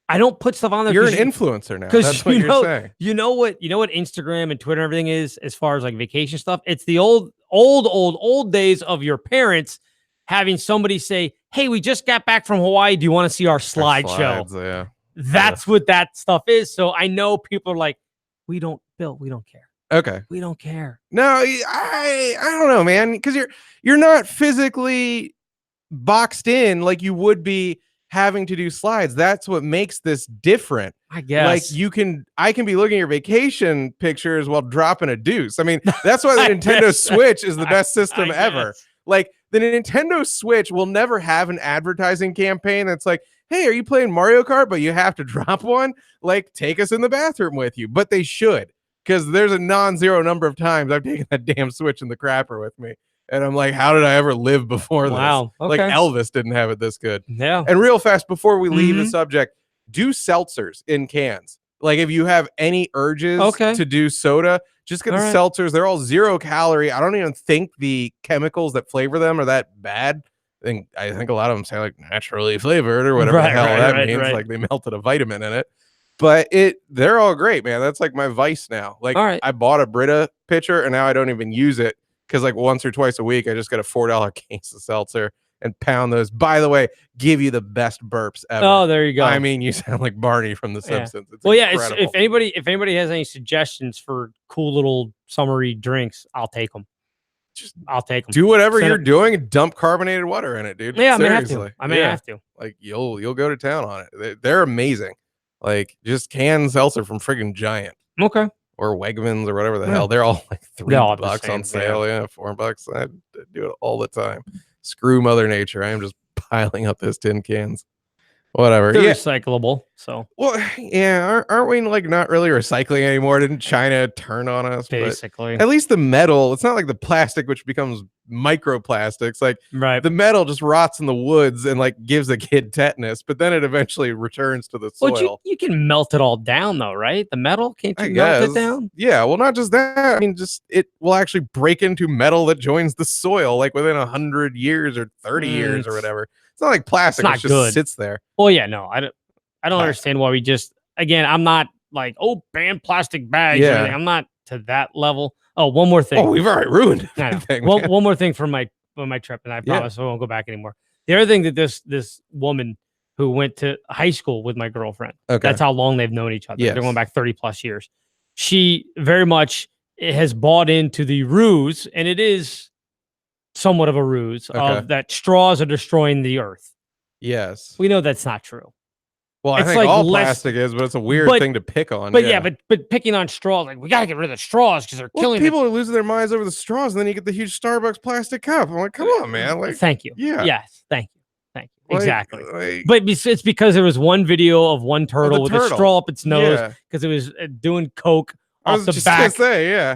I don't put stuff on there. You're an influencer now. That's what you're saying. You know what Instagram and Twitter and everything is as far as like vacation stuff. It's the old days of your parents having somebody say, "Hey, we just got back from Hawaii. Do you want to see our slideshow?" Yeah. That's what that stuff is. So I know people are like, we don't care. Okay. We don't care. No, I don't know, man, because you're not physically boxed in like you would be having to do slides. That's what makes this different. I guess. Like I can be looking at your vacation pictures while dropping a deuce. I mean, that's why the Nintendo Switch is the best system ever. Like the Nintendo Switch will never have an advertising campaign that's like, hey, are you playing Mario Kart, but you have to drop one? Like, take us in the bathroom with you. But they should, because there's a non-zero number of times I've taken that damn Switch in the crapper with me. And I'm like, how did I ever live before this? Okay. Like Elvis didn't have it this good. Yeah. And real fast, before we leave the subject, do seltzers in cans. Like if you have any urges to do soda, just get the seltzers. They're all 0 calorie. I don't even think the chemicals that flavor them are that bad. I think a lot of them say like naturally flavored or whatever the hell that means. Like they melted a vitamin in it. But they're all great, man. That's like my vice now. Like I bought a Brita pitcher and now I don't even use it. Because like once or twice a week, I just get a $4 case of seltzer and pound those. By the way, give you the best burps ever. Oh, there you go. I mean, you sound like Barney from The Simpsons. It's incredible. If anybody has any suggestions for cool little summery drinks, I'll take them. I'll take them. Do whatever you're doing and dump carbonated water in it, dude. Yeah, I may have to. Like you'll go to town on it. They're amazing. Like just canned seltzer from friggin' Giant. Okay. Or Wegmans or whatever the hell. They're all like $3 on sale. Yeah, $4. I do it all the time. Screw Mother Nature. I am just piling up those tin cans. Whatever. They're recyclable. So well, yeah, aren't we like not really recycling anymore? Didn't China turn on us? Basically. At least the metal, it's not like the plastic which becomes microplastics. Like the metal just rots in the woods and like gives a kid tetanus, but then it eventually returns to the soil. Well, you can melt it all down though, right? The metal, can't you melt it down? Yeah, well, not just that. I mean, just it will actually break into metal that joins the soil like within 100 years or 30 years or whatever. It's not like plastic. It just sits there. Well, yeah, no, I don't understand why we just, again, I'm not like, ban plastic bags. Or anything. I'm not to that level. Oh, one more thing. Oh, we've already ruined everything. One more thing from my trip, and I promise I won't go back anymore. The other thing that this woman who went to high school with my girlfriend, that's how long they've known each other. They're going back 30 plus years. She very much has bought into the ruse, and it is somewhat of a ruse of that straws are destroying the earth. Yes. We know that's not true. Well, I think like all plastic is, but it's a weird thing to pick on. But but picking on straws, like we gotta get rid of the straws because they're killing people. Are losing their minds over the straws, and then you get the huge Starbucks plastic cup. I'm like, come on, man! Like, thank you. Yeah. Yes. Thank you. Exactly. But it's because there was one video of one turtle with a straw up its nose because it was doing coke off the back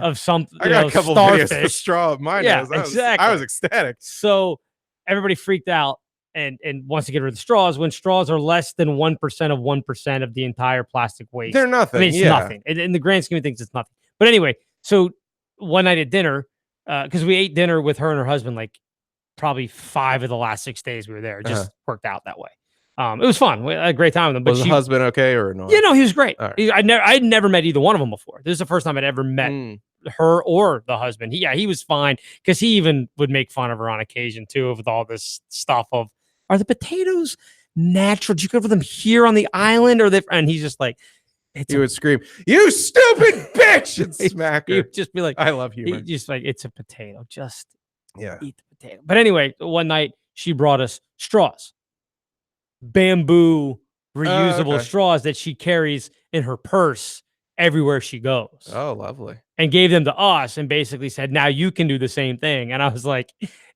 of some. I got a couple videos of straw of my nose. I was ecstatic. So everybody freaked out. And wants to get rid of the straws when straws are less than 1% of 1% of the entire plastic waste. They're nothing. I mean, it's nothing. In the grand scheme of things, it's nothing. But anyway, so one night at dinner, because we ate dinner with her and her husband, like probably 5 of the last 6 days we were there. It just worked out that way. It was fun. We had a great time with them. But was the husband okay or no? Yeah, no, he was great. Right. I'd never met either one of them before. This is the first time I'd ever met her or the husband. He was fine because he even would make fun of her on occasion too with all this stuff of, are the potatoes natural? Did you go for them here on the island? And he's just like, he would scream, "You stupid bitch!" and smack her. He'd just be like, I love humor. He'd just like, it's a potato. Just eat the potato. But anyway, one night she brought us straws, bamboo reusable straws that she carries in her purse everywhere she goes. Oh, lovely. And gave them to us and basically said, now you can do the same thing. And I was like,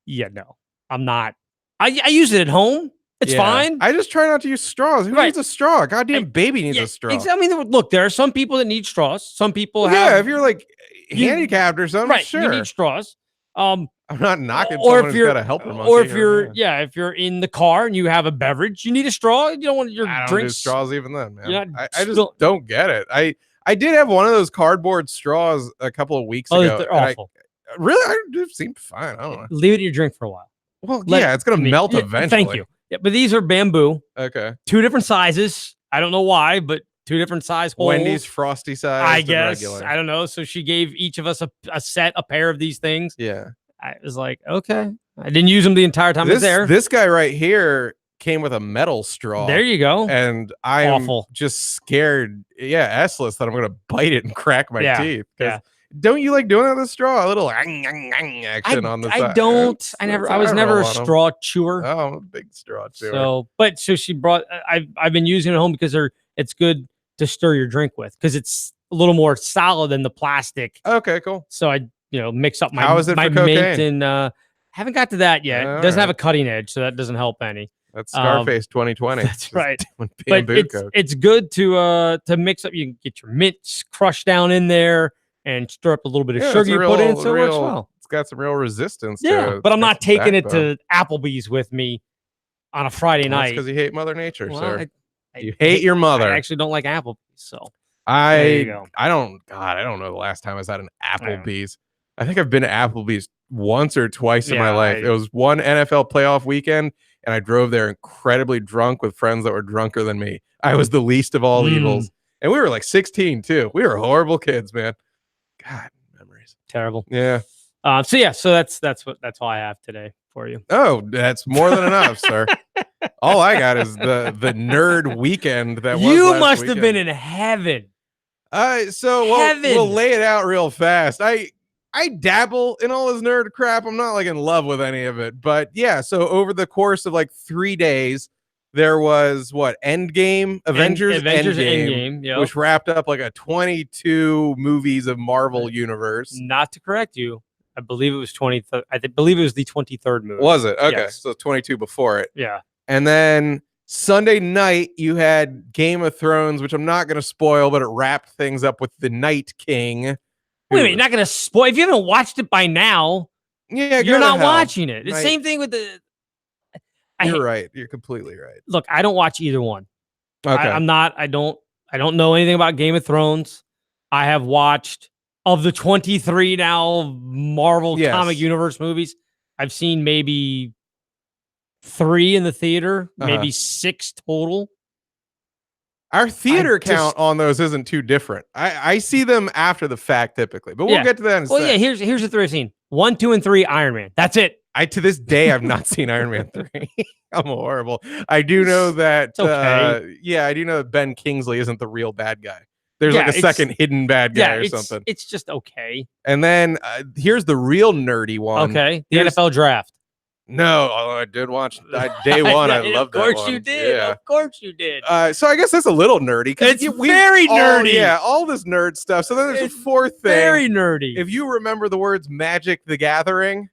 yeah, no, I'm not. I use it at home. It's fine. I just try not to use straws. Who needs a straw? Goddamn baby needs a straw. I mean, look, there are some people that need straws. Some people have. Yeah, if you're like handicapped or something, sure. You need straws. I'm not knocking someone who's got a helper monkey. Or if you're in the car and you have a beverage, you need a straw. You don't want your drinks. I don't do straws even then, man. I just don't get it. I did have one of those cardboard straws a couple of weeks ago. They're awful. It seemed fine. I don't know. Leave it in your drink for a while. Well, it's going to melt eventually. Thank you. Yeah, but these are bamboo. Okay. 2 different sizes. I don't know why, but 2 different size holes. Wendy's frosty size. I guess. I don't know. So she gave each of us a pair of these things. Yeah. I was like, okay. I didn't use them the entire time I was there. This guy right here came with a metal straw. There you go. And I'm just scared. Yeah, S-less that I'm going to bite it and crack my teeth. Because Don't you like doing that with a straw? A little action on the side. I don't. I was never a straw chewer. Oh, I'm a big straw chewer. So she brought. I've been using it at home because it's good to stir your drink with because it's a little more solid than the plastic. Okay, cool. So I mix up my How is it my for cocaine? mint and haven't got to that yet. It doesn't have a cutting edge, so that doesn't help any. That's Scarface 2020. That's right. But it's good to mix up. You can get your mints crushed down in there and stir up a little bit of sugar you put in, so it works well. It's got some real resistance. Yeah, but I'm not taking it to Applebee's with me on a Friday night. Because you hate Mother Nature, sir. You hate your mother. I actually don't like Applebee's, so I don't know the last time I was at an Applebee's. I think I've been to Applebee's once or twice in my life. It was one NFL playoff weekend, and I drove there incredibly drunk with friends that were drunker than me. I was the least of all evils. And we were like 16 too. We were horrible kids, man. God, memories. Terrible. Yeah. So that's all I have today for you. Oh, that's more than enough, sir. All I got is the nerd weekend that was You must have been in heaven. We'll lay it out real fast. I dabble in all this nerd crap. I'm not like in love with any of it, but yeah. So over the course of like 3 days, there was Endgame, Avengers Endgame, yep. Which wrapped up like a 22 movies of Marvel universe. Not to correct you, I believe it was 20. I believe it was the 23rd movie. Was it? Okay, yes. So 22 before it. Yeah. And then Sunday night, you had Game of Thrones, which I'm not going to spoil, but it wrapped things up with the Night King. Wait a minute, you're not going to spoil? If you haven't watched it by now, you're not watching it. The same thing with the... You're right. You're completely right. Look, I don't watch either one. Okay. I don't know anything about Game of Thrones. I have watched, of the 23 now Marvel comic universe movies, I've seen maybe 3 in the theater, maybe 6 total. Our theater count on those isn't too different. I see them after the fact typically, but we'll get to that in a second. Yeah, here's the 3 I've seen. 1, 2, and 3 Iron Man. That's it. To this day, I've not seen Iron Man 3. I'm horrible. I do know that. It's okay. I do know that Ben Kingsley isn't the real bad guy. There's like a second hidden bad guy or something. It's just okay. And then here's the real nerdy one. Okay, the NFL draft. No, I did watch day one. I love that one. Of course you did. Yeah. Of course you did. So I guess that's a little nerdy. It's very nerdy. Yeah, all this nerd stuff. So then there's a fourth thing. Very nerdy. If you remember the words Magic the Gathering.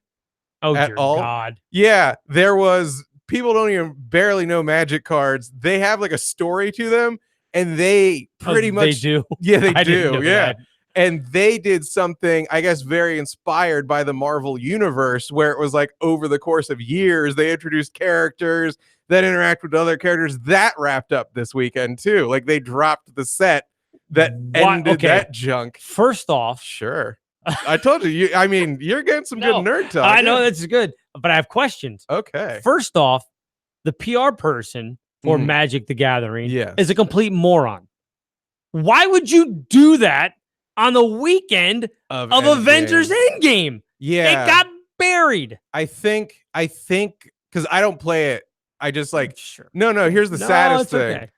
Oh, dear God. Yeah, there was... People don't even barely know Magic cards. They have like a story to them, and they pretty much... They do. Yeah, they do. Yeah. That. And they did something, I guess, very inspired by the Marvel universe, where it was like over the course of years, they introduced characters that interact with other characters. That wrapped up this weekend, too. Like, they dropped the set that ended that junk. First off... Sure. I told you, I mean, you're getting some good nerd talk. I know that's good, but I have questions. Okay. First off, the PR person for Magic the Gathering is a complete moron. Why would you do that on the weekend of Avengers Endgame? Yeah. It got buried. I think because I don't play it. I just like, no, here's the saddest thing. Okay.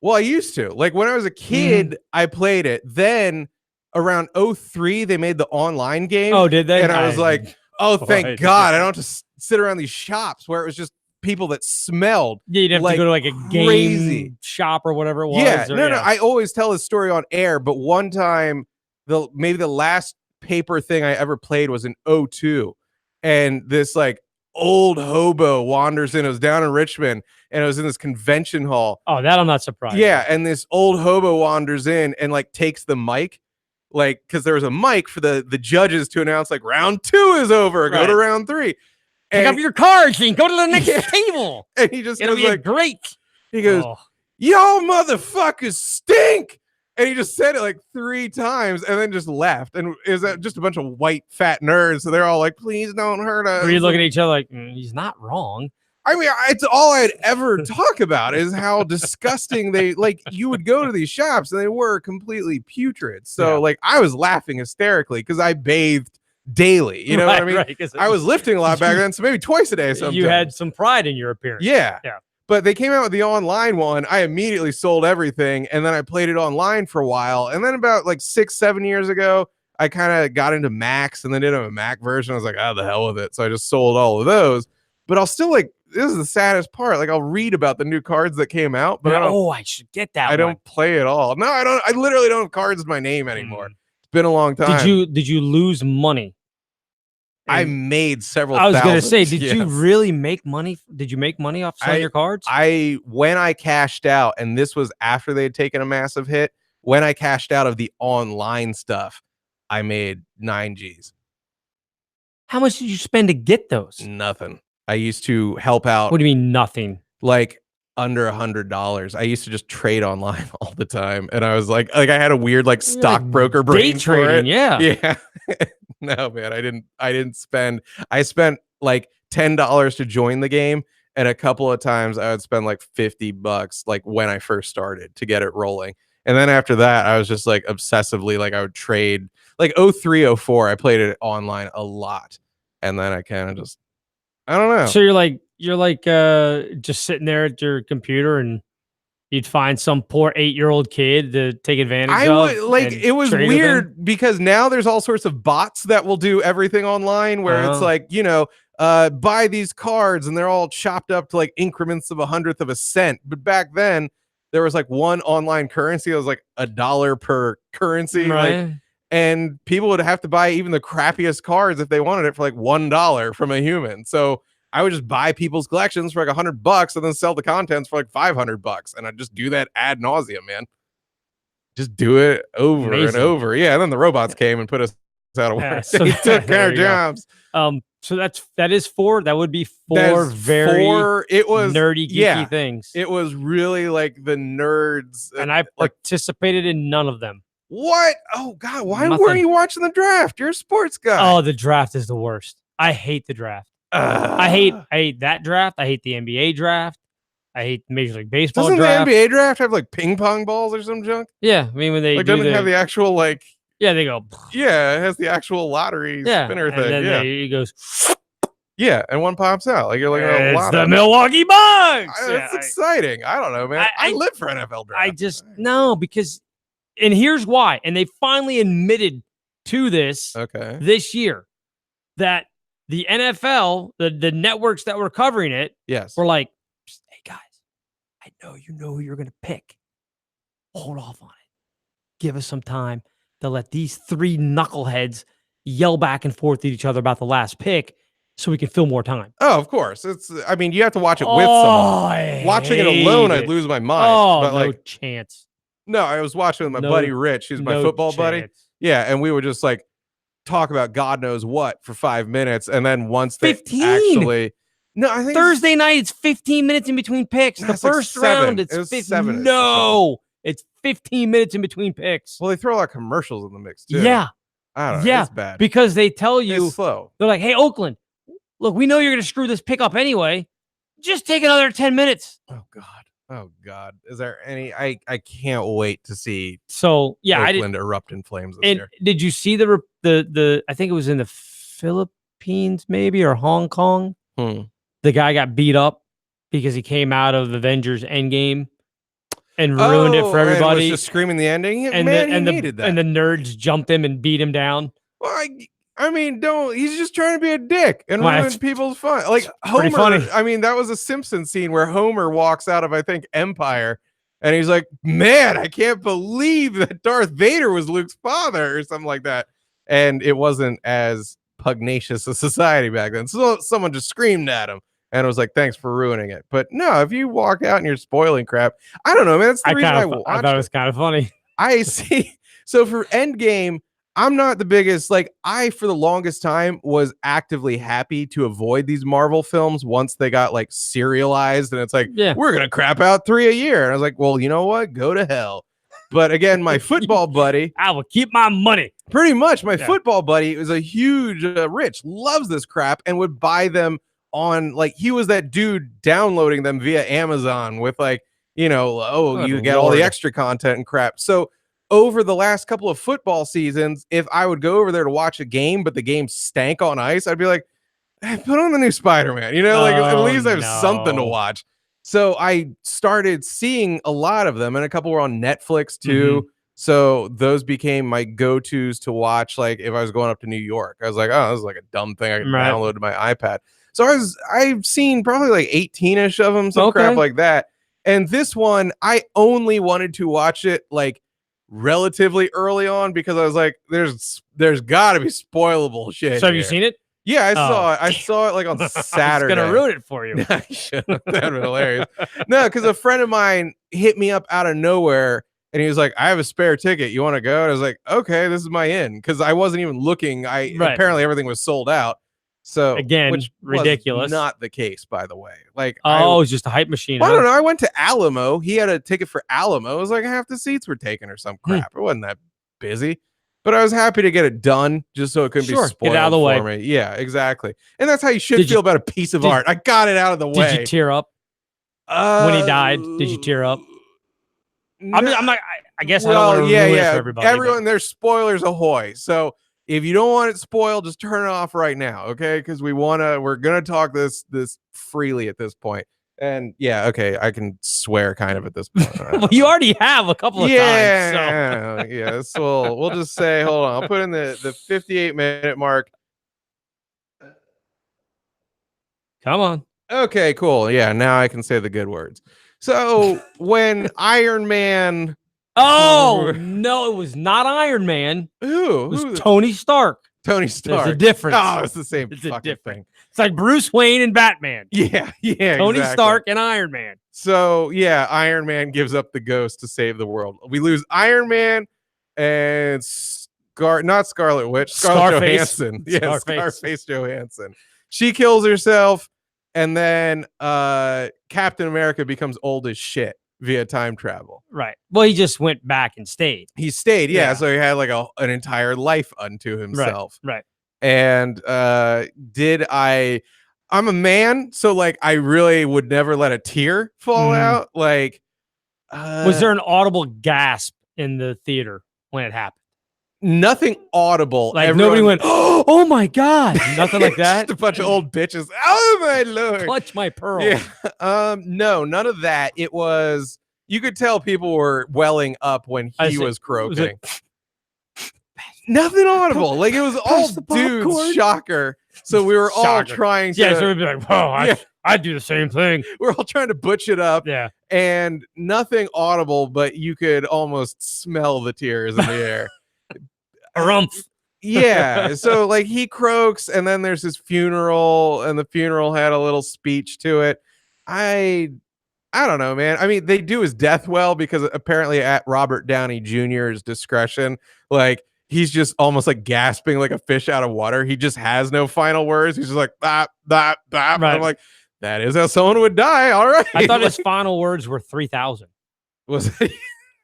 Well, I used to. Like when I was a kid, I played it. Then around 2003, they made the online game. Oh, did they? And I was like, oh, thank God. I don't have to sit around these shops where it was just people that smelled. Yeah, you'd have to go to like a game shop or whatever it was. Yeah, no. I always tell this story on air, but one time, maybe the last paper thing I ever played was in 2002. And this like old hobo wanders in. It was down in Richmond, and it was in this convention hall. Oh, that I'm not surprised. Yeah, and this old hobo wanders in and like takes the mic. Like, because there was a mic for the judges to announce, like, round 2 is over. Go to round 3. Pick up your cards and go to the next table. And he just goes like, great. He goes, y'all motherfuckers stink. And he just said it like 3 times and then just left. And is that just a bunch of white, fat nerds? So they're all like, please don't hurt us. Were you looking at each other like, he's not wrong? I mean, it's all I'd ever talk about is how disgusting they, like, you would go to these shops and they were completely putrid. So, like, I was laughing hysterically because I bathed daily. You know what I mean? Right, I was lifting a lot back then, so maybe twice a day sometimes. You had some pride in your appearance. Yeah. But they came out with the online one. I immediately sold everything, and then I played it online for a while. And then about, like, 6-7 years ago, I kind of got into Macs and then did a Mac version. I was like, oh, the hell with it. So I just sold all of those. But I'll still like, this is the saddest part. Like I'll read about the new cards that came out, but I should get that. I don't play it all. No, I don't. I literally don't have cards in my name anymore. It's been a long time. Did you lose money? I made several. I was going to say, did you really make money? Did you make money off selling your cards? When I cashed out, and this was after they had taken a massive hit, when I cashed out of the online stuff, I made 9 Gs. How much did you spend to get those? Nothing. I used to help out. What do you mean nothing? Like under $100. I used to just trade online all the time, and I was like I had a weird like stockbroker brain for it. Yeah. No, man, I didn't spend. I spent like $10 to join the game, and a couple of times I would spend like $50 like when I first started to get it rolling. And then after that, I was just like obsessively like I would trade like 03, 04. I played it online a lot, and then I kind of just I don't know. So you're like just sitting there at your computer and you'd find some poor 8-year-old kid to take advantage of. It was weird because now there's all sorts of bots that will do everything online where it's like, buy these cards and they're all chopped up to like increments of 1/100 of a cent. But back then there was like one online currency that was like $1 per currency. Right. Like, and people would have to buy even the crappiest cards if they wanted it for like $1 from a human. So I would just buy people's collections for like $100 and then sell the contents for like $500. And I'd just do that ad nauseum, man. Just do it over and over. Yeah. And then the robots came and put us out of work. So they took our jobs. So that would be four very nerdy, geeky things. It was really like the nerds. And I participated in none of them. What? Oh God. Why weren't you watching the draft? You're a sports guy. Oh, the draft is the worst. I hate the draft. I hate that draft. I hate the NBA draft. I hate Major League Baseball draft. Doesn't the NBA draft have like ping pong balls or some junk? Yeah, I mean when they doesn't have the actual like. Yeah, they go. Yeah, it has the actual lottery spinner thing. And then it goes. Yeah, and one pops out. Like you're looking at a lot. It's the Milwaukee Bucks. That's exciting. I don't know, man. I live for NFL draft. I just no because, and here's why. And they finally admitted to this. Okay. This year, that the NFL, the networks that were covering it, were like, hey guys, I know you know who you're going to pick. Hold off on it. Give us some time to let these 3 knuckleheads yell back and forth at each other about the last pick so we can fill more time. Oh, of course. I mean, you have to watch it with someone. Watching it alone, I'd lose my mind. Oh, but no chance. No, I was watching with my buddy Rich, who's my football buddy. Yeah, and we would just like talk about God knows what for 5 minutes, and then once they 15. actually I think Thursday night it's 15 minutes in between picks. The first round it's 7. No, it's 15 minutes in between picks. Well, they throw a lot of commercials in the mix too. Yeah, I don't know. Yeah, it's bad because they tell you it's slow. They're like, "Hey, Oakland, look, we know you're going to screw this pick up anyway. Just take another 10 minutes." Oh God, is there any? I can't wait to see. So Oakland erupt in flames this year. Did you see the I think it was in the Philippines maybe or Hong Kong? The guy got beat up because he came out of Avengers Endgame and ruined it for everybody. And was just screaming the ending. And he needed that. And the nerds jumped him and beat him down. Well, I mean, he's just trying to be a dick and ruin people's fun. Like Homer, funny. I mean, that was a Simpsons scene where Homer walks out of, I think, Empire, and he's like, man, I can't believe that Darth Vader was Luke's father or something like that. And it wasn't as pugnacious a society back then. So someone just screamed at him and was like, thanks for ruining it. But no, if you walk out and you're spoiling crap, I don't know, man. That's the reason I watched I thought it was kind of funny. I see. So for Endgame, I'm not the biggest, for the longest time was actively happy to avoid these Marvel films once they got like serialized and it's like, we're going to crap out 3 a year. And I was like, well, you know what? Go to hell. But again, my football buddy, I will keep my money. Pretty much. My football buddy is a huge Rich, loves this crap and would buy them on he was that dude downloading them via Amazon with you get all the extra content and crap. So over the last couple of football seasons, if I would go over there to watch a game, but the game stank on ice, I'd be like, hey, put on the new Spider-Man, at least I have something to watch. So I started seeing a lot of them, and a couple were on Netflix too. So those became my go-tos to watch. Like if I was going up to New York, I was like, oh, this is like a dumb thing I can download to my iPad. So I've seen probably like 18-ish of them, some crap like that. And this one, I only wanted to watch it like relatively early on because I was like, there's got to be spoilable shit. So have you seen it? Yeah, I saw it. I saw it like on Saturday. It's gonna ruin it for you. I should have. That'd been hilarious. No, because a friend of mine hit me up out of nowhere, and he was like, "I have a spare ticket. You want to go?" And I was like, "Okay, this is my in," because I wasn't even looking. Apparently everything was sold out. So again, which ridiculous. Was not the case, by the way. Like, it's just a hype machine. I don't know. I went to Alamo. He had a ticket for Alamo. It was like half the seats were taken or some crap. It wasn't that busy. But I was happy to get it done just so it couldn't be spoiled get out of the way. for me. Yeah, exactly. And that's how you should feel about a piece of art. I got it out of the way. Did you tear up when he died? Did you tear up? No, I'm not. I guess I don't want to ruin it for everybody. Everyone, there's spoilers ahoy. So if you don't want it spoiled, just turn it off right now, okay? Because we're gonna talk this freely at this point. And yeah, okay, I can swear kind of at this point. Well, you already have a couple of times. So. Yeah. So we'll just say, hold on. I'll put in the 58-minute mark. Come on. Okay, cool. Yeah, now I can say the good words. So when Iron Man. Oh no, it was not Iron Man. Who? It was Tony Stark. Tony Stark. There's a difference. Oh, it's the same fucking thing. It's like Bruce Wayne and Batman. Yeah. Tony Stark and Iron Man. So yeah, Iron Man gives up the ghost to save the world. We lose Iron Man and not Scarlet Witch, Scarlett Johansson. Yeah, Scarface Johansson. She kills herself, and then Captain America becomes old as shit via time travel. Right. Well, he just went back and stayed. He stayed, yeah. So he had like an entire life unto himself. Right. And I'm a man, so like I really would never let a tear fall out. Like, was there an audible gasp in the theater when it happened? Nothing audible. Like nobody went, oh my God. Nothing like that. Just a bunch of old bitches. Oh my Lord. Clutch my pearl. Yeah. No, none of that. It was, you could tell people were welling up when he was croaking. Nothing audible. Like it was all dudes. Shocker. So we were all trying to. Yeah, so we'd be like, whoa, I'd do the same thing. We're all trying to butch it up. Yeah. And nothing audible, but you could almost smell the tears in the air. Yeah. So like he croaks, and then there's his funeral, and the funeral had a little speech to it. I don't know, man. I mean, they do his death well because apparently at Robert Downey Jr.'s discretion, like he's just almost like gasping like a fish out of water. He just has no final words. He's just like bop, bop, bop. Right. I'm like, that is how someone would die. All right. I thought his final words were 3,000. Was it?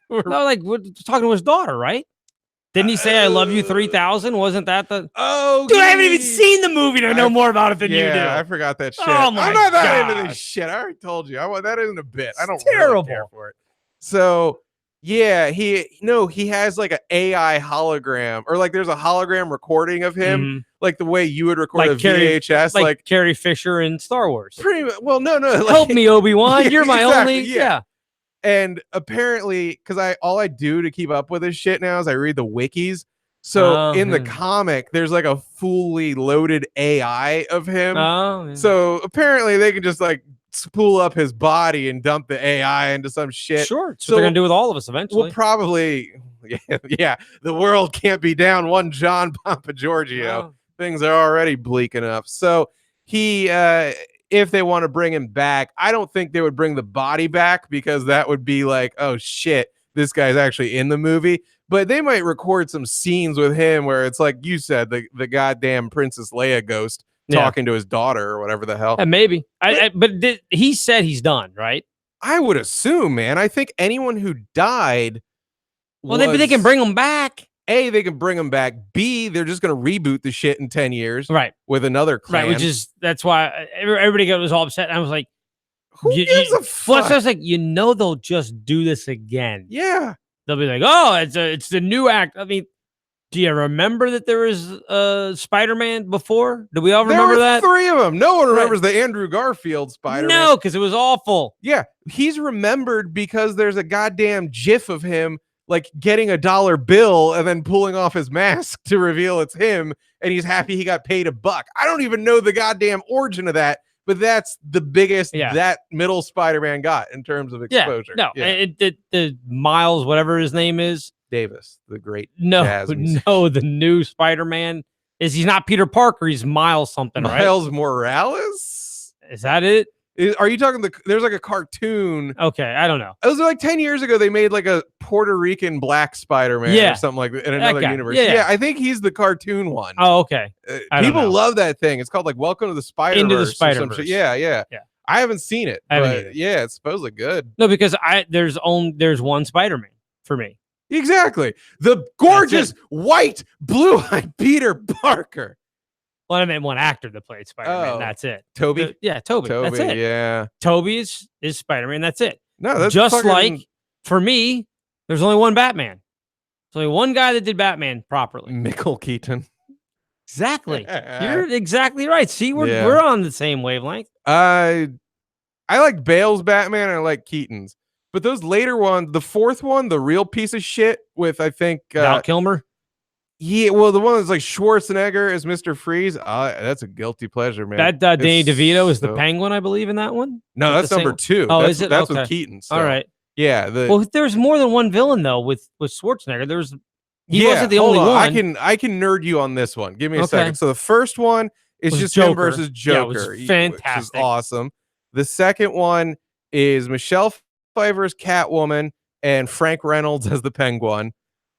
No, like we're talking to his daughter, right? Didn't he say "I love you" 3,000? Wasn't that the? Oh, dude, I haven't even seen the movie to know more about it than you do. Yeah, I forgot that shit. Oh my I'm not that God. into this shit. I already told you. That isn't a bit. I don't terrible. Really care for it. So yeah, he has like an AI hologram, or like there's a hologram recording of him, like the way you would record a VHS, like Carrie Fisher in Star Wars. Pretty much. Well, no. Like, help me, Obi-Wan. You're my only. Yeah. And apparently, because all I do to keep up with this shit now is I read the wikis. So in the comic, there's like a fully loaded AI of him. So apparently they can just like spool up his body and dump the AI into some shit. Sure. So they're gonna do with all of us eventually. We'll probably, yeah. The world can't be down one John Papagiorgio. Things are already bleak enough. So he, if they want to bring him back, I don't think they would bring the body back because that would be like, oh shit, this guy's actually in the movie. But they might record some scenes with him where it's like you said, the goddamn Princess Leia ghost talking to his daughter or whatever the hell. Maybe. But he said he's done, right? I would assume, man. I think anyone who died. Well, they can bring him back. A, they can bring him back. B, they're just going to reboot the shit in 10 years. Right. With another clan. Right, that's why everybody was all upset. And I was like, who gives a fuck? I was like, they'll just do this again. Yeah. They'll be like, oh, it's the new act. I mean, do you remember that there was Spider-Man before? Do we all remember that? There were 3 of them. No one remembers the Andrew Garfield Spider-Man. No, because it was awful. Yeah, he's remembered because there's a goddamn GIF of him like getting a dollar bill and then pulling off his mask to reveal it's him, and he's happy he got paid $1. I don't even know the goddamn origin of that, but that's the biggest that middle Spider-Man got in terms of exposure. The Miles, whatever his name is, Davis, the great jazz musician. The new Spider-Man he's not Peter Parker, he's Miles something, Miles Morales? Is that it? Are you talking there's like a cartoon? Okay, I don't know. It was like 10 years ago. They made like a Puerto Rican black Spider-Man or something like that in another universe. Yeah, I think he's the cartoon one. Oh, okay. People love that thing. It's called like Welcome to the Spider-Verse. Into the Spider-Verse. Yeah. I haven't seen it. But yeah, it's supposedly good. No, because there's one Spider-Man for me. Exactly. The gorgeous white blue-eyed Peter Parker. Well, I meant one actor that played Spider-Man. That's it. Toby? Toby. That's it. Yeah. Toby is Spider-Man. That's it. No, that's just like for me, there's only one Batman. There's only one guy that did Batman properly. Michael Keaton. Exactly. You're exactly right. See, we're on the same wavelength. I like Bale's Batman and I like Keaton's. But those later ones, the fourth one, the real piece of shit with, I think... Val Kilmer? Yeah, well, the one that's like Schwarzenegger as Mr. Freeze, that's a guilty pleasure, man. That Danny DeVito is the Penguin, I believe, in that one? No, that's number 2. Oh, is it? That's with Keaton. So. All right. Yeah. Well, there's more than one villain, though, with Schwarzenegger. He wasn't the only one. I can nerd you on this one. Give me a second. So the first one is just Joker. Him versus Joker. Yeah, it was fantastic. Which is awesome. The second one is Michelle Pfeiffer's Catwoman and Frank Reynolds as the Penguin.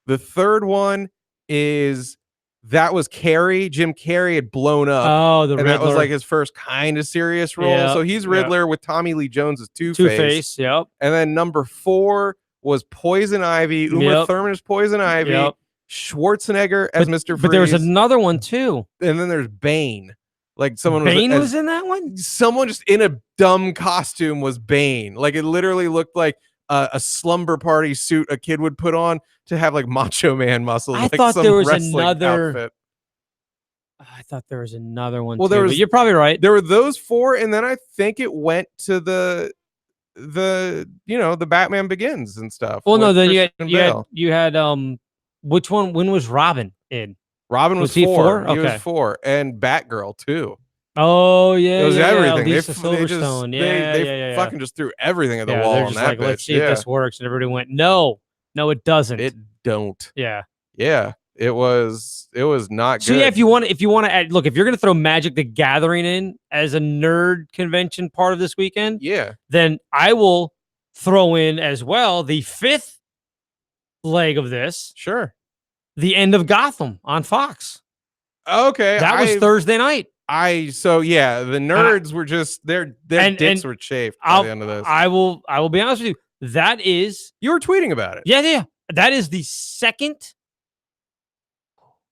The third one that was Carrie. Jim Carrey had blown up. Oh, the Riddler. That was like his first kind of serious role. Yep, so he's Riddler with Tommy Lee Jones as Two-Face. Two-Face, yep. And then number 4 was Poison Ivy. Uma Thurman is Poison Ivy. Yep. Schwarzenegger as Mr. Freeze. But there was another one too. And then there's Bane. Like someone was in that one? Someone just in a dumb costume was Bane. Like it literally looked like a slumber party suit a kid would put on to have like Macho Man muscles. I thought there was another outfit. I thought there was another one. Well, you're probably right. There were those 4, and then I think it went to the Batman Begins and stuff. Well, no, then you had which one? When was Robin in? Robin was 4. Okay. He was 4, and Batgirl too. Oh yeah, it was everything. Lisa Silverstone. They fucking just threw everything at the wall. They're just like, let's see if this works, and everybody went, no, it doesn't. It don't. Yeah. It was not good. So yeah, if you want to add, look, if you're gonna throw Magic the Gathering in as a nerd convention part of this weekend, then I will throw in as well the 5th leg of this. Sure. The end of Gotham on Fox. Okay. That was Thursday night. The nerds were just their dicks were chafed by the end of this. I will be honest with you. That is, you were tweeting about it. Yeah. That is the second.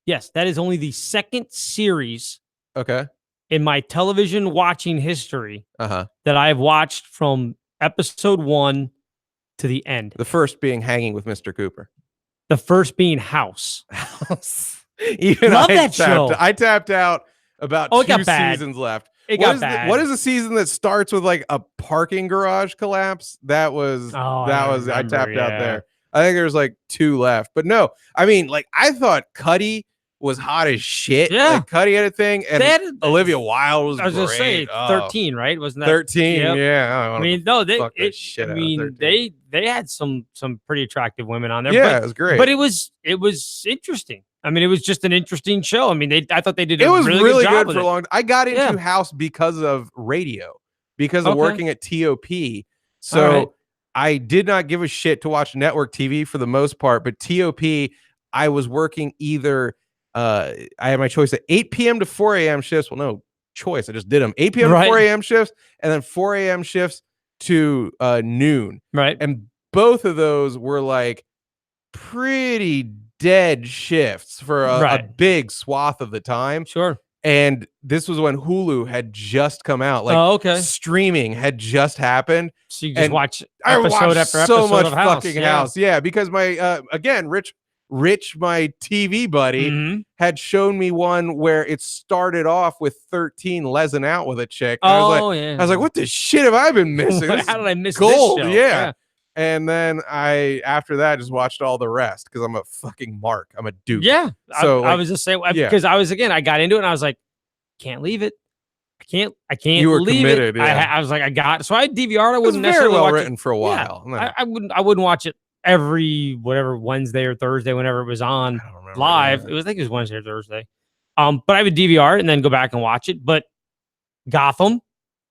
Yes, that is only the second series. Okay. In my television watching history, that I have watched from episode 1 to the end. The first being Hanging with Mr. Cooper. The first being House. Even love that show. I tapped out about 2 seasons left. It got bad. What is a season that starts with like a parking garage collapse? I tapped out there. I think there's like 2 left. But no, I mean, like I thought Cuddy was hot as shit. Yeah. Like Cuddy had a thing, and Olivia Wilde was great. I was gonna say 13, right? Wasn't that 13? Yep. Yeah. I mean, no, they had some pretty attractive women on there. Yeah, it was great. But it was interesting. I mean, it was just an interesting show. I mean, I thought they did it was really good for a long time. I got into House because of radio, because of working at TOP. So I did not give a shit to watch network TV for the most part, but TOP, I was working either I had my choice at 8 p.m. to 4 a.m. shifts. Well, no choice. I just did them. 8 p.m. to 4 a.m. shifts, and then 4 a.m. shifts to noon. Right. And both of those were like pretty dead shifts for a big swath of the time. Sure. And this was when Hulu had just come out. Like streaming had just happened. So you just watch episode after episode so much of House. Fucking House. Yeah, because my again, Rich, my TV buddy, had shown me one where it started off with 13 lezzing out with a chick. And I was like, what the shit have I been missing? How did I miss gold? This show? Yeah. And then after that, just watched all the rest because I'm a fucking mark. I'm a dude. Yeah. So I was just saying, because I got into it and I was like, can't leave it. I can't you were leave committed, it. yeah. I was like, so I DVR'd. I It was wouldn't very necessarily well watch written it for a while. Yeah. I wouldn't watch it every Wednesday or Thursday whenever it was on live. I think it was Wednesday or Thursday. But I would DVR it and then go back and watch it. But Gotham.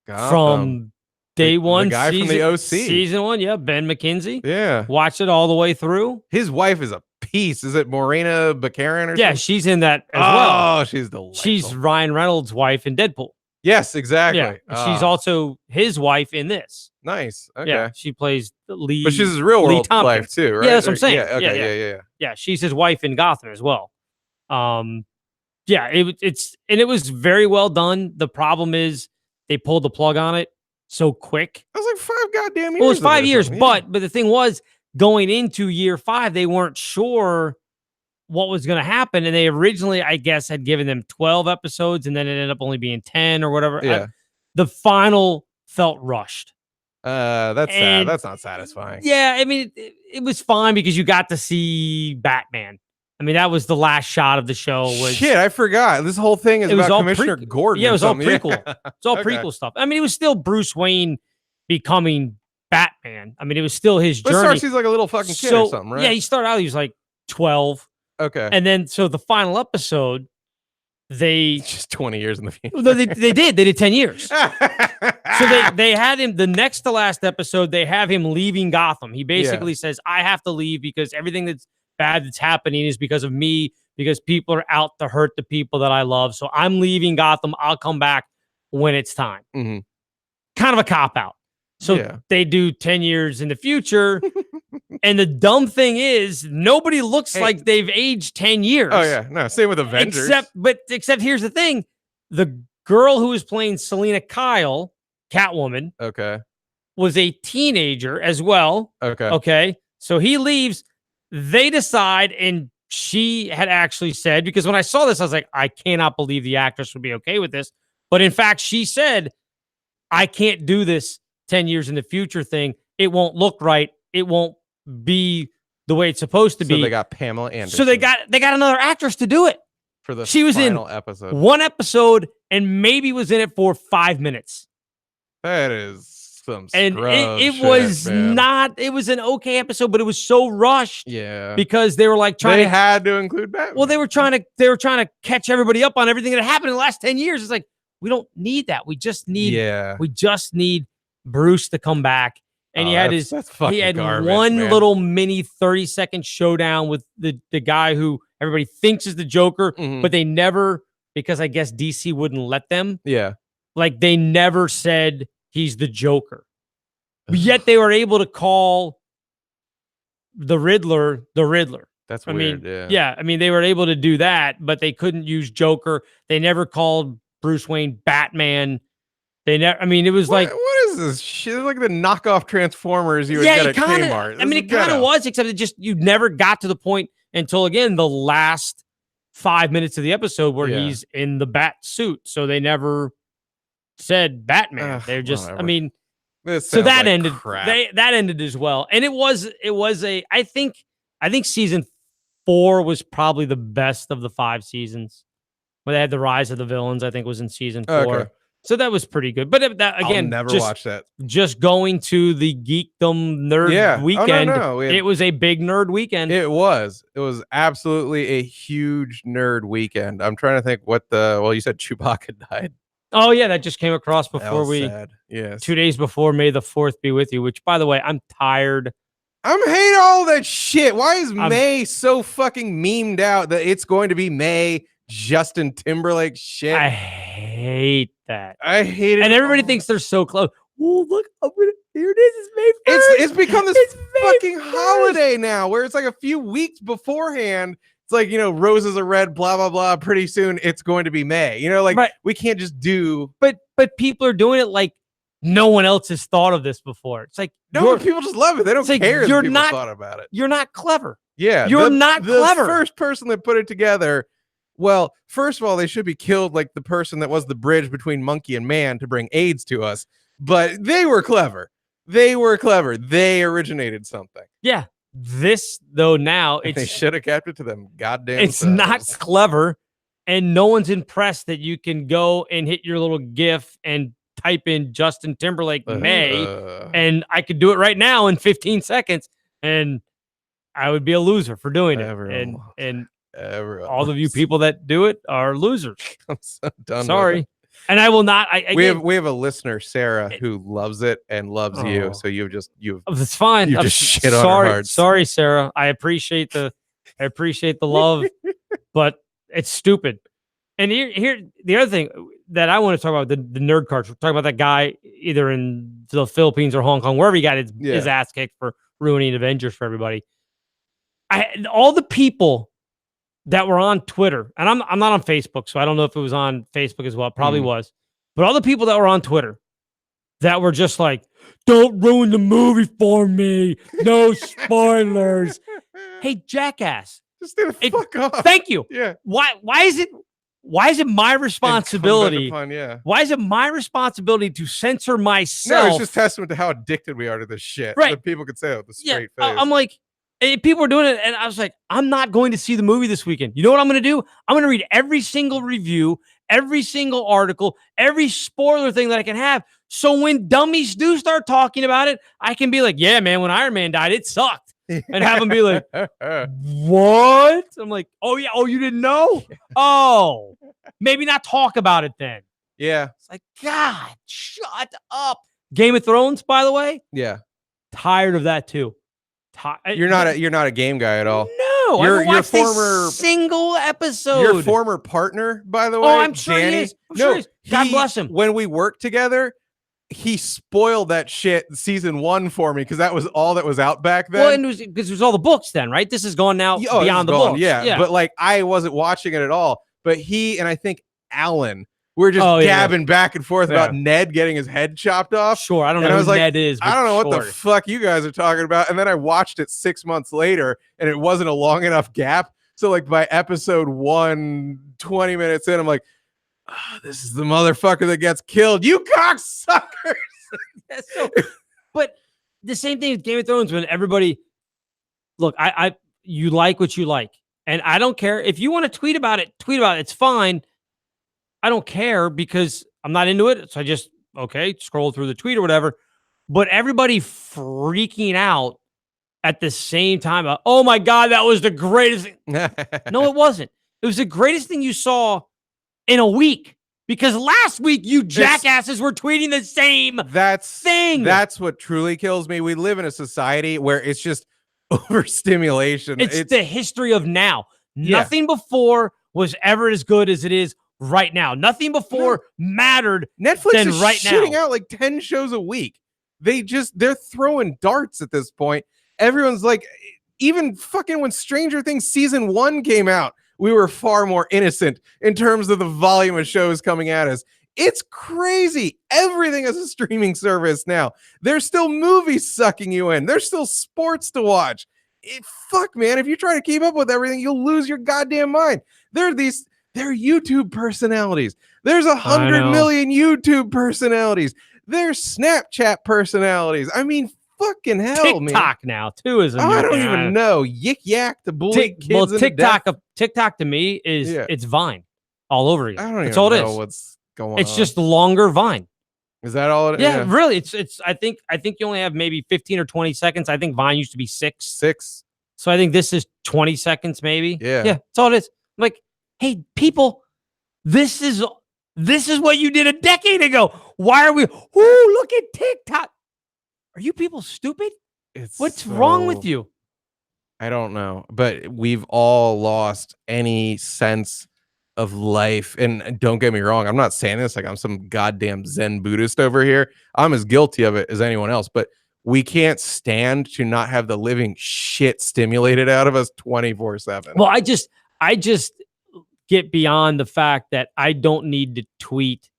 From day one, the guy from the OC, season 1, yeah, Ben McKenzie. Yeah, watched it all the way through. His wife is a piece. Is it Morena Baccarin or something? Yeah, she's in that as well. Oh, she's delightful. She's Ryan Reynolds' wife in Deadpool. Yes, exactly. Yeah, she's also his wife in this. Nice. Okay. Yeah, she plays the lead. But she's his real world wife too, right? Yeah, that's what I'm saying. Yeah, okay, yeah. Yeah, she's his wife in Gotham as well. Yeah, it was very well done. The problem is they pulled the plug on it so quick. I was like 5 goddamn years. Well, it was 5 years, but the thing was, going into year 5, they weren't sure what was going to happen, and they originally, I guess, had given them 12 episodes, and then it ended up only being 10 or whatever. Yeah. The final felt rushed. That's sad. That's not satisfying. Yeah, I mean, it was fine because you got to see Batman. I mean, that was the last shot of the show. Shit, I forgot. This whole thing is about Commissioner Gordon. Yeah, it was all prequel. It's all prequel stuff. I mean, it was still Bruce Wayne becoming Batman. I mean, it was still his journey. But starts, he's like a little fucking kid or something, right? Yeah, he started out, he was like 12. Okay. And then, so the final episode, just 20 years in the future. No, they did 10 years. So they had him, the next to last episode, they have him leaving Gotham. He basically says, I have to leave because everything that's bad that's happening is because of me, because people are out to hurt the people that I love. So I'm leaving Gotham. I'll come back when it's time. Mm-hmm. Kind of a cop-out. So they do 10 years in the future. And the dumb thing is, nobody looks like they've aged 10 years. Oh, yeah. No, same with Avengers. Except here's the thing. The girl who was playing Selena Kyle, Catwoman, was a teenager as well. Okay. So he leaves. They decide, and she had actually said, because when I saw this, I was like, I cannot believe the actress would be okay with this. But in fact, she said, I can't do this 10 years in the future thing. It won't look right. It won't be the way it's supposed to be. So they got Pamela Anderson. So they got another actress to do it. For the she was final in episode. One episode and maybe was in it for 5 minutes. That is some it was not, it was an okay episode, but it was so rushed. Yeah. Because they were like they had to include Batman. Well, they were trying to catch everybody up on everything that happened in the last 10 years. It's like, we don't need that. We just need Bruce to come back. And he had one little mini 30-second showdown with the guy who everybody thinks is the Joker, but they never, because I guess DC wouldn't let them. Yeah. Like, they never said he's the Joker. But yet they were able to call the Riddler the Riddler. That's weird. Yeah. I mean, they were able to do that, but they couldn't use Joker. They never called Bruce Wayne Batman. They never. I mean, it was like, what is this shit? It's like the knockoff Transformers you would get at Kmart. I mean, it kind of was, except it just, you never got to the point until, again, the last 5 minutes of the episode where he's in the bat suit. So they never said Batman. They're just, whatever. I mean, so that like ended. Crap. That ended as well, and it was a. I think season 4 was probably the best of the 5 seasons. Where they had the rise of the villains, I think was in season 4. Okay. So that was pretty good. But that again, I'll never watch that. Just going to the geekdom nerd weekend. It was a big nerd weekend. It was absolutely a huge nerd weekend. I'm trying to think you said Chewbacca died. Oh yeah, that just came across before sad. Yes. 2 days before May the 4th be with you, which, by the way, I'm tired. I'm hating all that shit. Why is May so fucking memed out that it's going to be May? Justin Timberlake shit. I hate that. I hate it. And everybody thinks they're so close. Oh, look, here it is. It's May 1st. It's become this fucking holiday now where it's like a few weeks beforehand. It's like, roses are red, blah, blah, blah. Pretty soon it's going to be May. We can't just do. But people are doing it like no one else has thought of this before. It's like, people just love it. They don't care that people thought about it. You're not clever. Yeah. You're not clever. The first person that put it together. Well, first of all, they should be killed like the person that was the bridge between monkey and man to bring AIDS to us. But they were clever. They were clever. They originated something. Yeah. This though now they should have kept it to them. Goddamn. It's not clever, and no one's impressed that you can go and hit your little GIF and type in Justin Timberlake May, and I could do it right now in 15 seconds, and I would be a loser for doing it. And all of you people that do it are losers. I'm so done. Sorry. And I will not. We have a listener, Sarah, who loves it and loves you. So you've it's fine. You just shit on her heart. Sorry, Sarah. I appreciate the love, but it's stupid. And here the other thing that I want to talk about, the nerd cards. We're talking about that guy either in the Philippines or Hong Kong, wherever he got his ass kicked for ruining Avengers for everybody. All the people that were on Twitter, and I'm not on Facebook, so I don't know if it was on Facebook as well. It probably was. But all the people that were on Twitter that were just like, don't ruin the movie for me. No spoilers. Hey, jackass. Just stay the fuck off. Thank you. Yeah. Why is it my responsibility? Why is it my responsibility to censor myself? No, it's just testament to how addicted we are to this shit. Right. That people could say it with a straight face. I'm like, people were doing it, and I was like, I'm not going to see the movie this weekend. You know what I'm going to do? I'm going to read every single review, every single article, every spoiler thing that I can have. So when dummies do start talking about it, I can be like, yeah, man, when Iron Man died, it sucked. And have them be like, what? I'm like, oh, yeah. Oh, you didn't know? Oh, maybe not talk about it then. Yeah. It's like, God, shut up. Game of Thrones, by the way. Yeah. Tired of that too. You're not a game guy at all. No, your former single episode. Your former partner, by the way. Oh, I'm sure Danny, he is. Sure he is. God bless him. When we worked together, he spoiled that shit season 1 for me because that was all that was out back then. Well, and because it was all the books then, right? This is gone now beyond the books. Yeah, but like I wasn't watching it at all. But he and I think Alan. We're just gabbing back and forth about Ned getting his head chopped off. Sure, I don't know who Ned is. I don't know what the fuck you guys are talking about. And then I watched it 6 months later, and it wasn't a long enough gap. So like by episode 1, 20 minutes in, I'm like, this is the motherfucker that gets killed. You cocksuckers. But the same thing with Game of Thrones when everybody, look, you like what you like. And I don't care. If you want to tweet about it. It's fine. I don't care because I'm not into it. So I just, scroll through the tweet or whatever. But everybody freaking out at the same time. Oh my God, that was the greatest thing. No, it wasn't. It was the greatest thing you saw in a week. Because last week you jackasses were tweeting the same thing. That's what truly kills me. We live in a society where it's just overstimulation. It's the history of now. Nothing before was ever as good as it is right now. Nothing before mattered. Netflix is right shooting out like 10 shows a week. They're throwing darts at this point. Everyone's like, even fucking when Stranger Things season 1 came out, we were far more innocent in terms of the volume of shows coming at us. It's crazy. Everything is a streaming service now. There's still movies sucking you in. There's still sports to watch. Fuck, man. If you try to keep up with everything, you'll lose your goddamn mind. They're YouTube personalities. There's 100 million YouTube personalities. There's Snapchat personalities. I mean, fucking hell, TikTok man. TikTok now, too, is a I don't even know. Yik yak to bully kids. Well, TikTok to me is it's Vine all over again. I don't even know what's going on. It's just longer Vine. Is that all it is? Yeah, really. It's I think you only have maybe 15 or 20 seconds. I think Vine used to be 6. So I think this is 20 seconds, maybe. Yeah. That's all it is. I'm like, hey, people, this is what you did a decade ago. Why are we? Look at TikTok. Are you people stupid? What's wrong with you? I don't know, but we've all lost any sense of life. And don't get me wrong, I'm not saying this like I'm some goddamn Zen Buddhist over here. I'm as guilty of it as anyone else, but we can't stand to not have the living shit stimulated out of us 24/7. Well, I just get beyond the fact that I don't need to tweet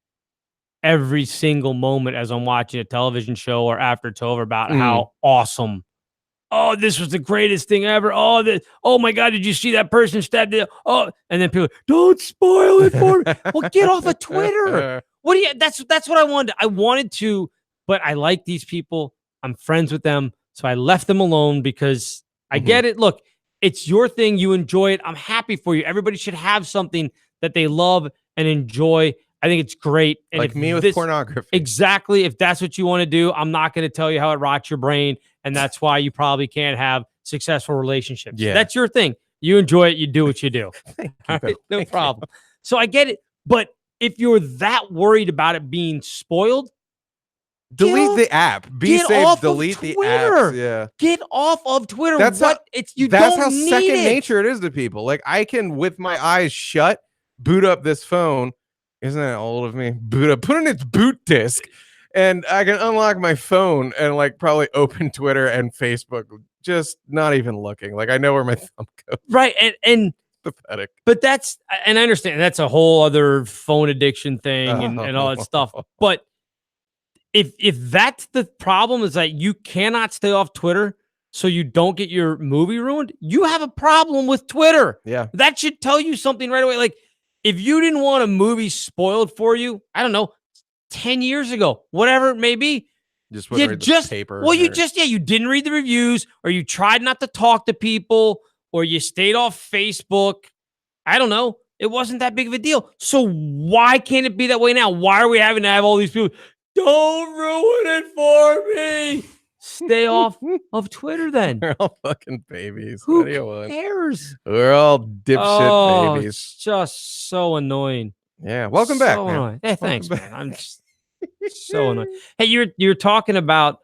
every single moment as I'm watching a television show or after it's over about how awesome. Oh, this was the greatest thing ever. Oh my God, did you see that person stabbed it? Oh, and then people, don't spoil it for me. Well, get off of Twitter. That's what I wanted. I wanted to, but I like these people. I'm friends with them. So I left them alone because I get it. Look, it's your thing. You enjoy it. I'm happy for you. Everybody should have something that they love and enjoy. I think it's great. And like me with pornography. Exactly. If that's what you want to do, I'm not going to tell you how it rots your brain. And that's why you probably can't have successful relationships. Yeah. That's your thing. You enjoy it. You do what you do. Thank All you, right? No Thank problem. So I get it. But if you're that worried about it being spoiled, delete the app. Be safe. Delete the apps. Yeah. Get off of Twitter. That's how second nature it is to people. Like I can, with my eyes shut, boot up this phone. Isn't that old of me? Put in its boot disk, and I can unlock my phone and like probably open Twitter and Facebook, just not even looking. Like I know where my thumb goes. Right. And pathetic. But I understand that's a whole other phone addiction thing and all that stuff. But if that's the problem, is that you cannot stay off Twitter so you don't get your movie ruined, you have a problem with Twitter. Yeah. That should tell you something right away. Like if you didn't want a movie spoiled for you, I don't know, 10 years ago, whatever it may be, just wouldn't read the paper. Well, you didn't read the reviews, or you tried not to talk to people, or you stayed off Facebook. I don't know. It wasn't that big of a deal. So why can't it be that way now? Why are we having to have all these people? Don't ruin it for me. Stay off of Twitter then. We're all fucking babies. Who cares? We're all dipshit babies. It's just so annoying. Yeah. Welcome back, man. Annoying. Hey, thanks, man. I'm just so annoying. Hey, you're talking about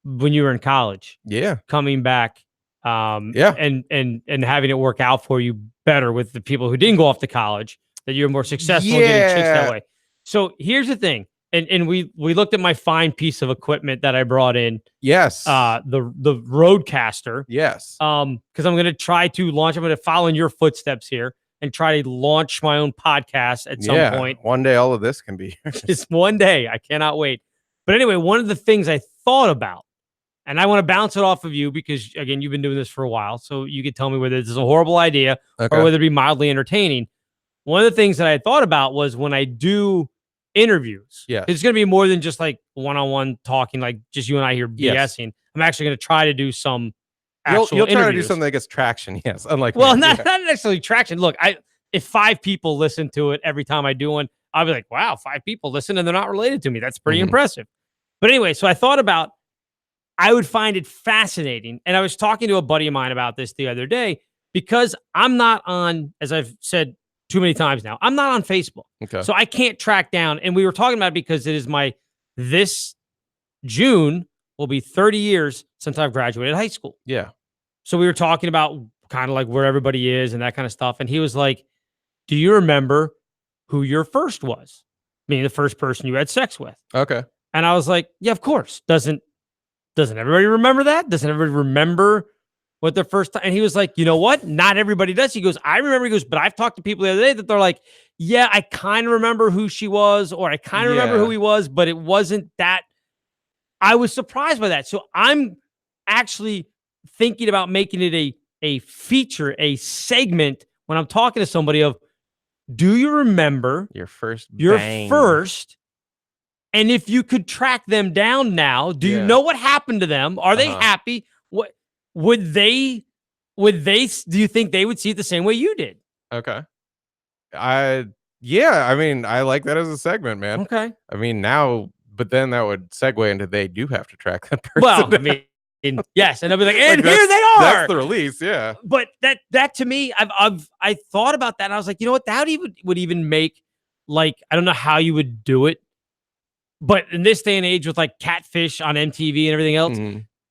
when you were in college. Yeah. Coming back. Yeah. And having it work out for you better with the people who didn't go off to college, that you're more successful in getting chicks that way. So here's the thing. And we looked at my fine piece of equipment that I brought in. Yes. The Rodecaster. Yes. Because I'm going to follow in your footsteps here and try to launch my own podcast at some point. One day all of this can be Just one day. I cannot wait. But anyway, one of the things I thought about, and I want to bounce it off of you because, again, you've been doing this for a while, so you could tell me whether this is a horrible idea or whether it be mildly entertaining. One of the things that I thought about was when I do interviews. Yeah. It's going to be more than just like one-on-one talking, like just you and I here BSing. Yes. I'm actually going to try to do some actual You'll try to do something that gets traction. Yes. Unlike not necessarily traction. Look, if 5 people listen to it every time I do one, I'll be like, wow, 5 people listen and they're not related to me. That's pretty impressive. But anyway, so I thought about, I would find it fascinating. And I was talking to a buddy of mine about this the other day because I'm not on, as I've said too many times now, I'm not on Facebook. Okay. So I can't track down. And we were talking about it because it is this June will be 30 years since I've graduated high school. Yeah. So we were talking about kind of like where everybody is and that kind of stuff. And he was like, do you remember who your first was? Meaning the first person you had sex with. Okay. And I was like, yeah, of course. Doesn't everybody remember that? Doesn't everybody remember what their first time? And he was like, you know what? Not everybody does. He goes, I remember. He goes, but I've talked to people the other day that they're like, yeah, I kind of remember who she was, or I kind of remember who he was, but it wasn't that. I was surprised by that. So I'm actually thinking about making it a feature, a segment when I'm talking to somebody of, do you remember your first? And if you could track them down now, do you know what happened to them? Are they happy? What would they do you think they would see it the same way you did? Okay. I mean, I like that as a segment, man. Okay. I mean, now, but then that would segue into they do have to track that person. Well, I mean, yes, and I'll be like, and here they are. That's the release, yeah. But that to me, I thought about that, and I was like, you know what, that would even make, like, I don't know how you would do it, but in this day and age with like Catfish on MTV and everything else,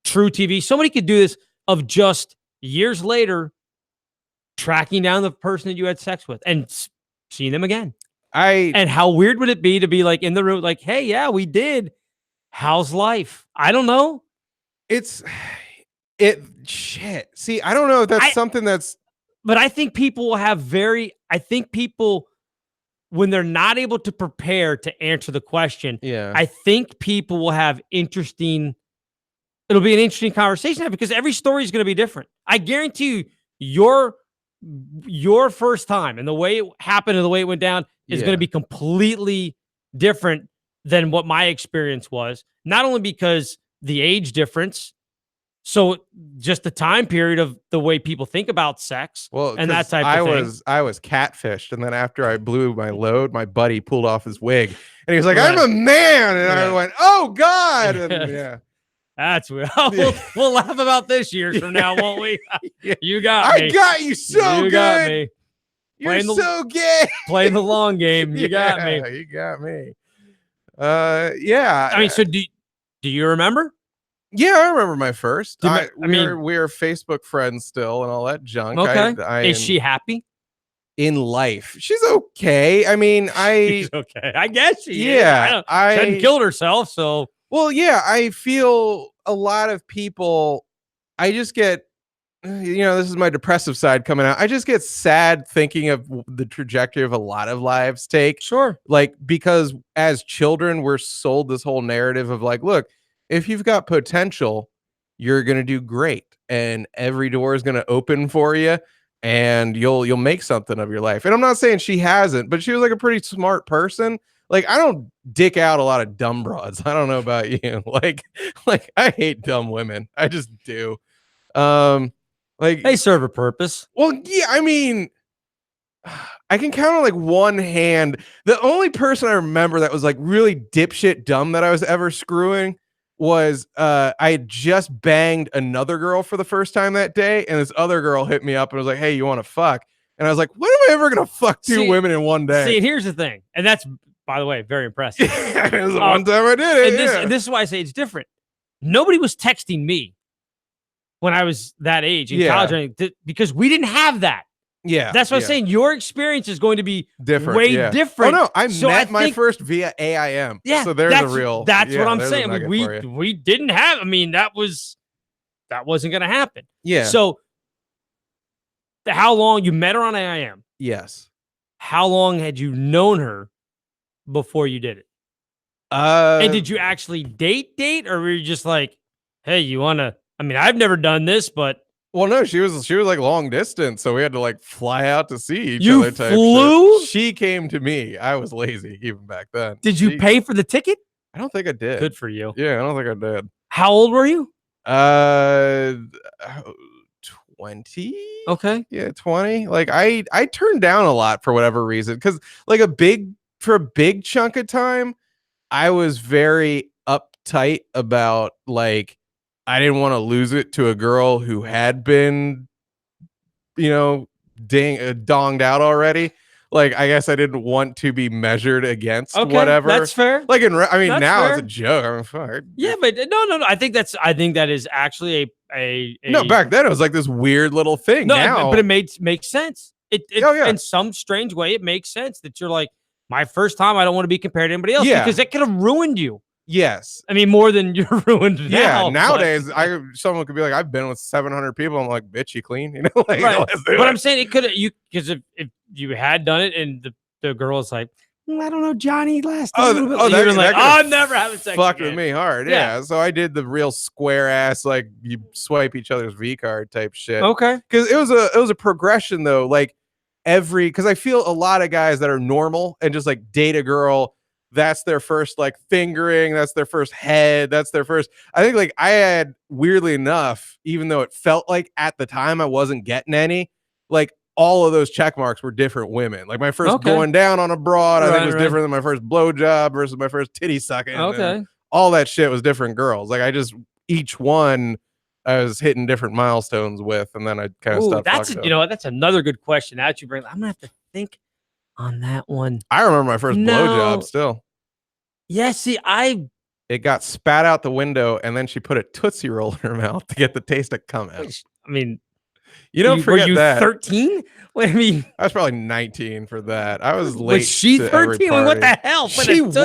True TV, somebody could do this of just years later tracking down the person that you had sex with and seeing them again. And how weird would it be to be like in the room, like, hey, yeah, we did. How's life? I don't know. Shit. See, I don't know if that's something that's. But I think people will have when they're not able to prepare to answer the question, I think people will have it'll be an interesting conversation because every story is going to be different. I guarantee you, your first time and the way it happened and the way it went down is going to be completely different than what my experience was. Not only because the age difference. So just the time period of the way people think about sex, and that type of thing. I was catfished, and then after I blew my load, my buddy pulled off his wig, and he was like, Right. "I'm a man," and Right. I went, "Oh God!" And yeah, that's weird. We'll laugh about this years from now, won't we? Yeah. You got me. I got you so you good. Got me. You're so gay. Playing the long game. You Yeah, got me. You got me. Yeah. I mean, so do you remember? Yeah, I remember my first. I mean, we're Facebook friends still and all that junk. Okay. Is she happy in life? She's okay. I mean, she's okay. I guess she is. She hadn't killed herself, so. Well, yeah, I feel a lot of people. I just get, this is my depressive side coming out. I just get sad thinking of the trajectory of a lot of lives take. Sure. Like, because as children, we're sold this whole narrative of like, look, if you've got potential, you're going to do great and every door is going to open for you and you'll make something of your life. And I'm not saying she hasn't, but she was like a pretty smart person. Like, I don't dick out a lot of dumb broads. I don't know about you. Like I hate dumb women. I just do. Like, they serve a purpose. Well, yeah, I mean, I can count on like one hand. The only person I remember that was like really dipshit dumb that I was ever screwing was I had just banged another girl for the first time that day, and this other girl hit me up and was like, "Hey, you want to fuck?" And I was like, "When am I ever gonna fuck two women in one day?" See, and here's the thing, and that's, by the way, very impressive. It was the one time I did it. And this is why I say it's different. Nobody was texting me when I was that age in college because we didn't have that. Yeah, that's what I'm saying. Your experience is going to be different, way different. Oh no, I met my first via AIM. Yeah, so there's a real. That's what I'm saying. I mean, we didn't have. I mean, that wasn't going to happen. Yeah. So, how long you met her on AIM? Yes. How long had you known her before you did it? And did you actually date, or were you just like, hey, you want to? I mean, I've never done this, but. Well, no, she was like long distance, so we had to like fly out to see each other. You flew? She came to me. I was lazy even back then. Did you pay for the ticket? I don't think I did. Good for you. Yeah, I don't think I did. How old were you? 20. Okay. Yeah, 20. Like I turned down a lot for whatever reason, because like a big chunk of time, I was very uptight about like. I didn't want to lose it to a girl who had been, donged out already. Like, I guess I didn't want to be measured against whatever. That's fair. Like, now fair. it's a joke. I mean, fuck. Yeah, but no. I think that is actually a no. Back then, it was like this weird little thing. No, now, but it makes sense. It in some strange way, it makes sense that you're like, my first time, I don't want to be compared to anybody else because it could have ruined you. Yes. I mean, more than you're ruined now. Yeah, nowadays, someone could be like, I've been with 700 people. I'm like, bitch, you clean? Like, right. But I'm saying it could have, because if you had done it and the girl is like, I don't know, Johnny, last time. I'm never having sex fucked again. with me hard. Yeah. So I did the real square ass, like, you swipe each other's V card type shit. Okay. Because it was a progression, though. Like, because I feel a lot of guys that are normal and just like date a girl, that's their first like fingering, that's their first head, that's their first. I think like I had, weirdly enough, even though it felt like at the time I wasn't getting any, like all of those check marks were different women. Like my first going down on a broad, I think was different than my first blowjob versus my first titty sucking. Okay. All that shit was different girls. Like each one I was hitting different milestones with, and then I kind of stopped. That's another good question that you bring. I'm gonna have to think on that one. I remember my first blowjob still. Yeah, see, it got spat out the window, and then she put a Tootsie Roll in her mouth to get the taste of cum out. I mean, you don't forget were you that. 13? What I mean, I was probably 19 for that. I was late. Was she 13? What the hell? She was.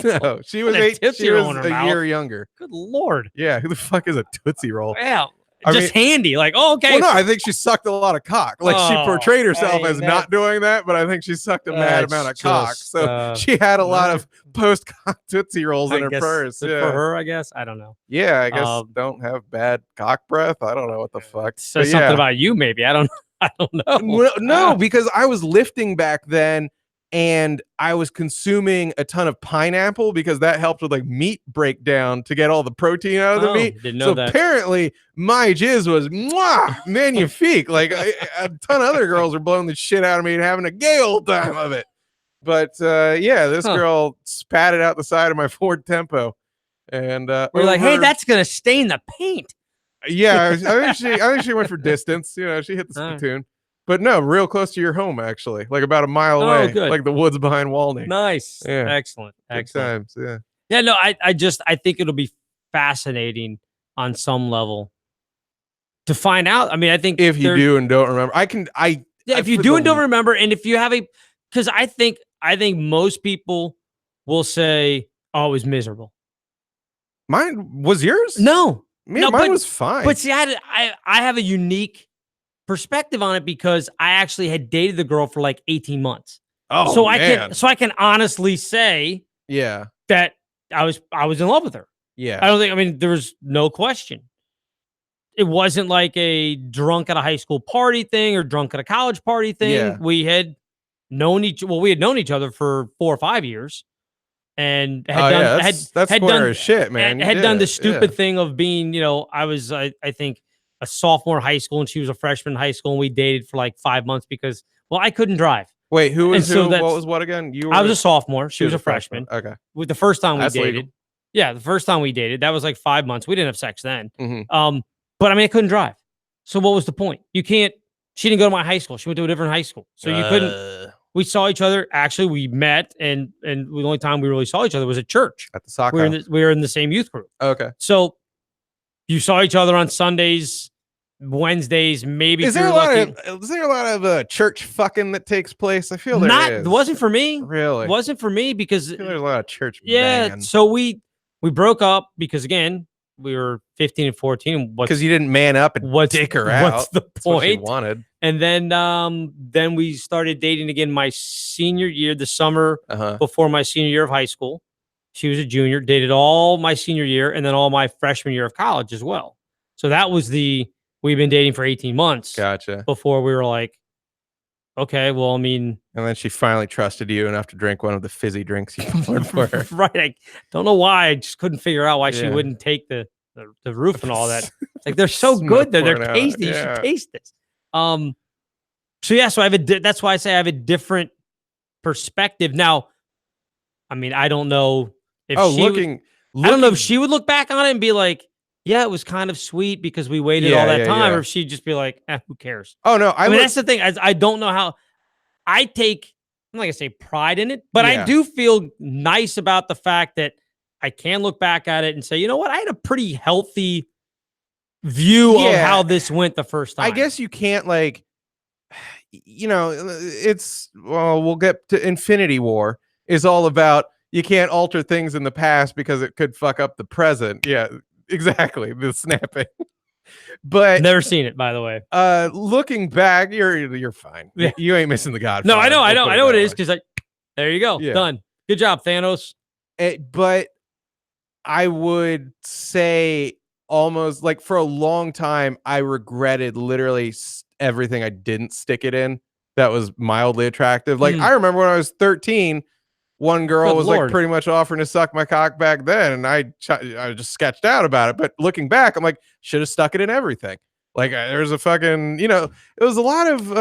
No, she was 8. She was a year younger. Good Lord. Yeah, who the fuck is a Tootsie Roll? Yeah. Just handy, like, okay. Well, no, I think she sucked a lot of cock. Like, she portrayed herself as not doing that, but I think she sucked a mad amount of cock. So she had a lot of post-cock Tootsie Rolls in her purse. For her, I guess. I don't know. Yeah, I guess don't have bad cock breath. I don't know what the fuck. Says something about you, maybe. I don't know. No, because I was lifting back then, and I was consuming a ton of pineapple because that helped with like meat breakdown to get all the protein out of the meat. Didn't know that. Apparently my jizz was magnifique. Like a ton of other girls are blowing the shit out of me and having a gay old time of it. But this girl spat it out the side of my Ford Tempo, and we're like, hey, that's gonna stain the paint. Yeah, I think she went for distance. You know, she hit the spittoon. But no, real close to your home, actually, like about a mile away, like the woods behind Walney. Nice, yeah, excellent. Good times, yeah. Yeah, no, I think it'll be fascinating on some level to find out. I mean, I think if you do and don't remember, if you do and don't remember, and if you have because I think most people will say, "Oh, it was miserable." Mine was yours? No, mine was fine. But see, I have a unique perspective on it because I actually had dated the girl for like 18 months. Oh, so man. I can honestly say, that I was in love with her. Yeah. I mean, there was no question. It wasn't like a drunk at a high school party thing or drunk at a college party thing. Yeah. We had known each other for 4 or 5 years. And had done shit, man. Had done the stupid thing of being, I was I think a sophomore in high school and she was a freshman in high school, and we dated for like 5 months because I couldn't drive. Wait, who was who? What was what again? I was a sophomore. She was a freshman. Okay. With the first time we dated. Legal. Yeah, the first time we dated, that was like 5 months. We didn't have sex then. Mm-hmm. But I mean, I couldn't drive. So what was the point? She didn't go to my high school. She went to a different high school. So you couldn't. We saw each other. Actually, we met, and the only time we really saw each other was at church. At the soccer. We were in the same youth group. Okay. So you saw each other on Sundays, Wednesdays, maybe. Is there a lot of church fucking that takes place? I feel it wasn't for me. Really, it wasn't for me because there's a lot of church. Yeah. banging. So we broke up because again we were 15 and 14. Because you didn't man up and dick her out. What's the point? That's what she wanted. And then we started dating again my senior year, the summer before my senior year of high school. She was a junior, dated all my senior year, and then all my freshman year of college as well. So that was we've been dating for 18 months. Gotcha. Before we were like, okay, well, I mean. And then she finally trusted you enough to drink one of the fizzy drinks you poured for her. Right. I don't know why. I just couldn't figure out why she wouldn't take the roof and all that. It's like, they're so good. They're tasty. You should taste this. So that's why I say I have a different perspective. Now, I mean, I don't know if I don't know if she would look back on it and be like, yeah, it was kind of sweet because we waited all that time, or if she'd just be like, who cares? Oh, no. I mean, that's the thing. I don't know how I'm not going to say pride in it, but I do feel nice about the fact that I can look back at it and say, you know what? I had a pretty healthy view of how this went the first time. I guess you can't we'll get to Infinity War is all about you can't alter things in the past because it could fuck up the present. Yeah, exactly. The snapping. But never seen it, by the way. Looking back, you're fine. Yeah. You ain't missing the Godfather. No, I know what it is because there you go. Yeah. Done. Good job, Thanos. But I would say almost like for a long time, I regretted literally everything I didn't stick it in that was mildly attractive. Like I remember when I was 13, one girl was like pretty much offering to suck my cock back then, and I just sketched out about it. But looking back, I'm like, should have stuck it in everything. Like there's a fucking, it was a lot of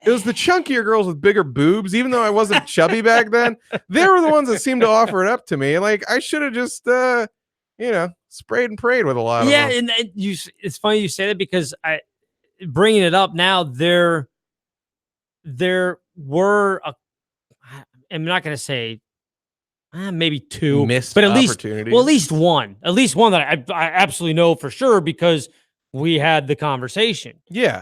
it was the chunkier girls with bigger boobs, even though I wasn't chubby back then. They were the ones that seemed to offer it up to me. Like I should have just sprayed and prayed with a lot of them. And it's funny you say that because bringing it up now, there were I'm not going to say maybe two missed but at opportunities. At least one that I absolutely know for sure because we had the conversation. Yeah.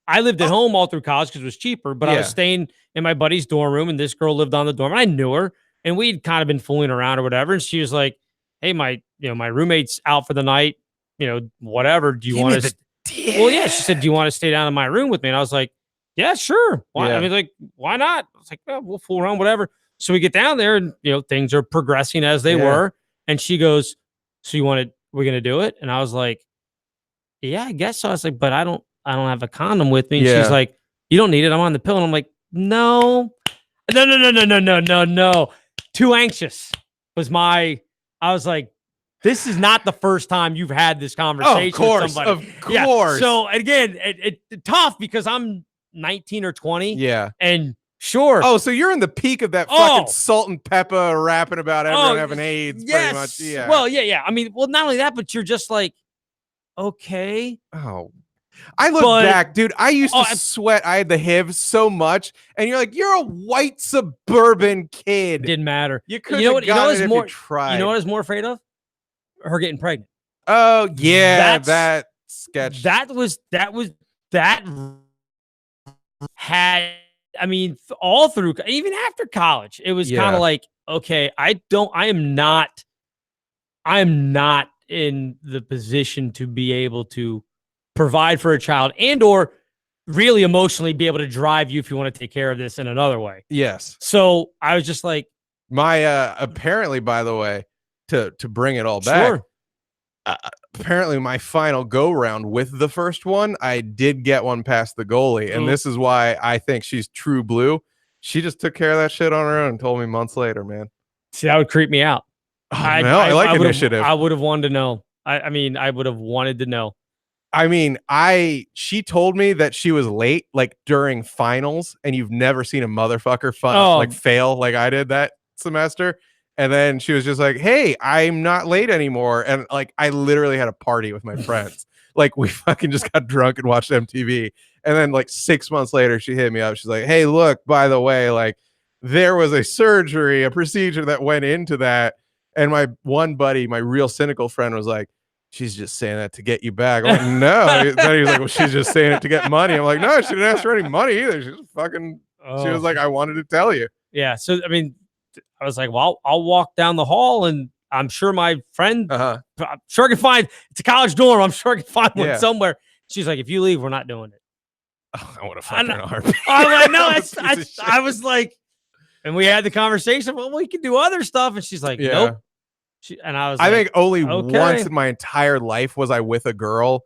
I lived at home all through college because it was cheaper, but I was staying in my buddy's dorm room, and this girl lived on the dorm. And I knew her, and we'd kind of been fooling around or whatever. And she was like, "Hey, my roommate's out for the night. Whatever. Do you want to?" Well, yeah. She said, "Do you want to stay down in my room with me?" And I was like, "Yeah, sure. Why?" I mean, like, why not? I was like, "Well, we'll fool around, whatever." So we get down there, and things are progressing as they were. And she goes, "So we're gonna do it?" And I was like, "Yeah, I guess so." I was like, "But I don't have a condom with me." And she's like, "You don't need it. I'm on the pill." And I'm like, "No, No. Too anxious was my. I was like, this is not the first time you've had this conversation with somebody. Of course. So again, it's tough because I'm 19 or 20. Yeah. And sure. Oh, so you're in the peak of that fucking salt and pepper rapping about everyone having AIDS, pretty much. Yeah. Well, yeah. I mean, well, not only that, but you're just like, okay. Oh. I look back, dude. I used to sweat. I had the HIV so much, and you're like, you're a white suburban kid. Didn't matter. You could have gotten it if you tried. You know what I was more afraid of? Her getting pregnant. Oh yeah, that sketch. That had. I mean, all through, even after college, it was kind of like, okay, I am not in the position to be able to provide for a child and or really emotionally be able to drive you if you want to take care of this in another way. Yes. So I was just like, my apparently, by the way, to bring it all back, apparently my final go round with the first one, I did get one past the goalie, and this is why I think she's true blue. She just took care of that shit on her own and told me months later, man. See, that would creep me out. Oh, I like initiative. I would have wanted to know. I mean, I would have wanted to know. I mean, she told me that she was late, like during finals, and you've never seen a motherfucker like fail like I did that semester. And then she was just like, hey, I'm not late anymore. And like, I literally had a party with my friends. Like, we fucking just got drunk and watched MTV. And then like 6 months later, she hit me up. She's like, hey, look, by the way, like there was a procedure that went into that. And my one buddy, my real cynical friend, was like, she's just saying that to get you back. I'm like, no. Then he was like, well, she's just saying it to get money. I'm like, no, she didn't ask for any money either. She was fucking, she was like, I wanted to tell you. Yeah. So, I mean, I was like, well, I'll walk down the hall and I'm sure my friend, I'm sure I can find, it's a college dorm. I'm sure I can find one somewhere. She's like, if you leave, we're not doing it. Oh, I would have fucking a heartbeat. I'm like, no, I was like, and we had the conversation. Well, we can do other stuff. And she's like, nope. And I was like, I think only once in my entire life was I with a girl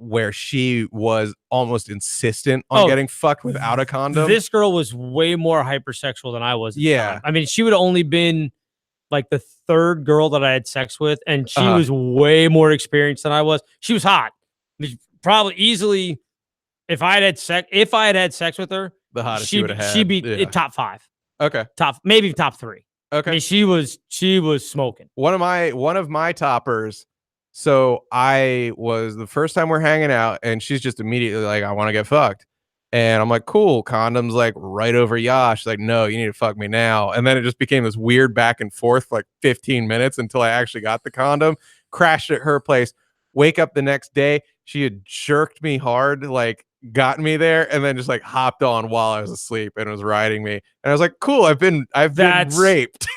where she was almost insistent on getting fucked without a condom. This girl was way more hypersexual than I was. Yeah. I mean, she would have only been like the third girl that I had sex with, and she was way more experienced than I was. She was hot. Probably easily, if I had had sex with her, the hottest she would have had. She'd be top 5. Okay. Maybe top 3. Okay. I mean, she was smoking. One of my toppers. So I was the first time we're hanging out, and she's just immediately like, I want to get fucked. And I'm like, cool, condoms like right over ya. She's like, no, you need to fuck me now. And then it just became this weird back and forth for like 15 minutes until I actually got the condom, crashed at her place, wake up the next day. She had jerked me hard, like got me there, and then just like hopped on while I was asleep and was riding me. And I was like, cool, I've been raped.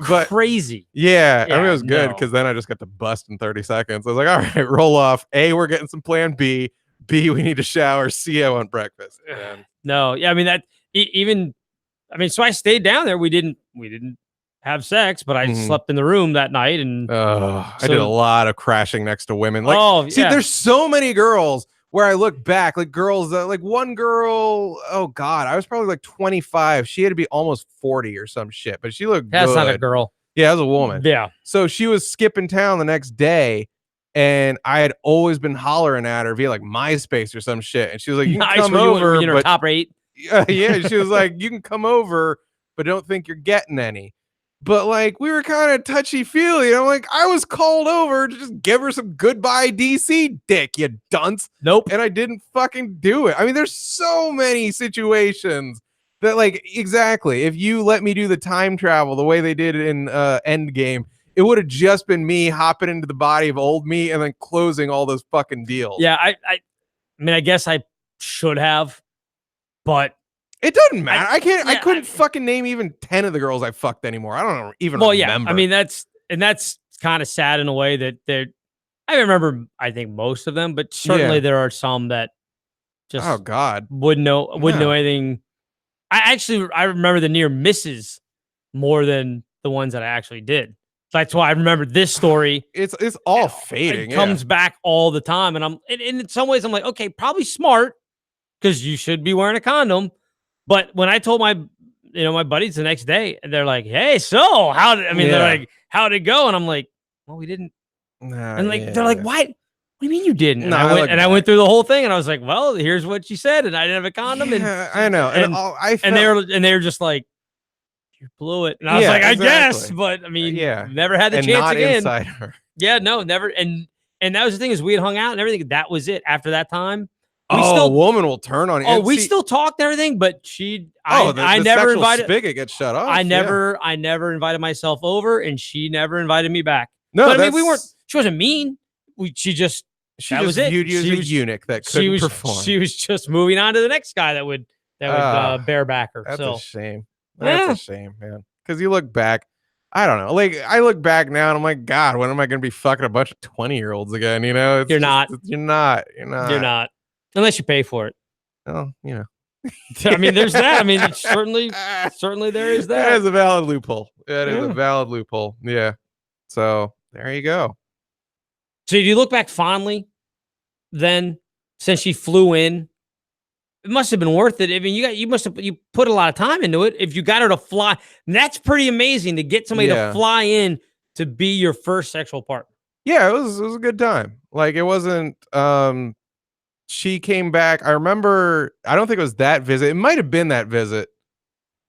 But crazy. Yeah, I mean, it was good because then I just got to bust in 30 seconds. I was like, all right, roll off. A, we're getting some plan B. B, we need to shower. C, I want breakfast. No, yeah, I mean that so I stayed down there. We didn't have sex, but I slept in the room that night, and I did a lot of crashing next to women. Like, there's so many girls where I look back, like girls, like one girl, oh God, I was probably like 25. She had to be almost 40 or some shit, but she looked That's good. not a girl. Yeah, it was a woman. Yeah. So she was skipping town the next day, and I had always been hollering at her via like MySpace or some shit. And she was like, you can come over. You know, top 8. Yeah, she was like, you can come over, but don't think you're getting any. But like, we were kind of touchy-feely. And I'm like, I was called over to just give her some goodbye DC dick, you dunce. Nope. And I didn't fucking do it. I mean, there's so many situations that, like, exactly, if you let me do the time travel the way they did in Endgame, it would have just been me hopping into the body of old me and then closing all those fucking deals. Yeah, I mean, I guess I should have, but it doesn't matter. I couldn't fucking name even 10 of the girls I fucked anymore. I don't even remember. Yeah, I mean, that's kind of sad in a way that I remember, I think most of them, but certainly there are some that just wouldn't know anything. I remember the near misses more than the ones that I actually did. That's why I remember this story. It's all fading. It comes back all the time, and in some ways I'm like, okay, probably smart because you should be wearing a condom. But when I told my buddies the next day, they're like, "Hey, so they're like, how'd it go?" And I'm like, "Well, we didn't." And like, they're like, "Why? What do you mean you didn't?" And I went through the whole thing, and I was like, "Well, here's what she said," and I didn't have a condom, and I know, and they were just like, "You blew it," and I was like, "I guess," but I mean, never had the chance not again. Inside her. Yeah, no, never, and that was the thing is we had hung out and everything. That was it. After that time, a woman will turn on you. Oh, we still talked and everything, but I never invited. Spigot gets shut off. I never invited myself over, and she never invited me back. No, but I mean, we weren't. She wasn't mean. She just viewed you as a eunuch that couldn't perform. She was just moving on to the next guy that would bareback her. That's a shame. That's a shame, man. Because you look back, I don't know. Like I look back now and I'm like, God, when am I going to be fucking a bunch of 20-year-olds again? You know, you're not. Unless you pay for it. Oh, you know. I mean, there's that. I mean, it's certainly there is that. That is a valid loophole. That is a valid loophole. Yeah. So there you go. So do you look back fondly then, since she flew in? It must have been worth it. I mean, you put a lot of time into it. If you got her to fly, that's pretty amazing to get somebody to fly in to be your first sexual partner. Yeah, it was a good time. Like it wasn't she came back. I remember, I don't think it was that visit. It might have been that visit,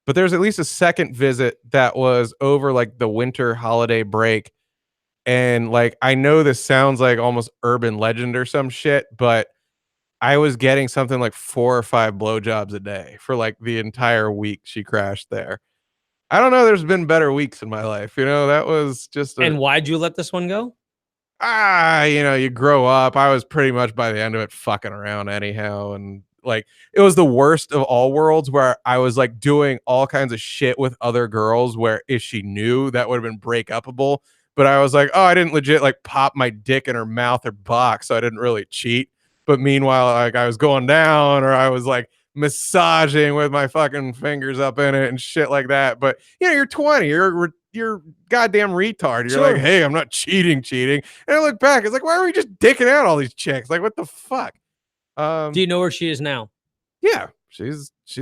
but there's at least a second visit that was over like the winter holiday break. And like, I know this sounds like almost urban legend or some shit, but I was getting something like 4 or 5 blowjobs a day for like the entire week she crashed there. I don't know. There's been better weeks in my life. You know, that was just. And why'd you let this one go? You know, you grow up. I was pretty much by the end of it fucking around anyhow. And like, it was the worst of all worlds where I was like doing all kinds of shit with other girls where if she knew that would have been break-upable. But I was like, oh, I didn't legit like pop my dick in her mouth or box. So I didn't really cheat. But meanwhile, like I was going down or I was like massaging with my fucking fingers up in it and shit like that. But you know, you're 20, you're goddamn retard. You're like, hey, I'm not cheating. And I look back, it's like, why are we just dicking out all these chicks? Like, what the fuck? Do you know where she is now? Yeah, she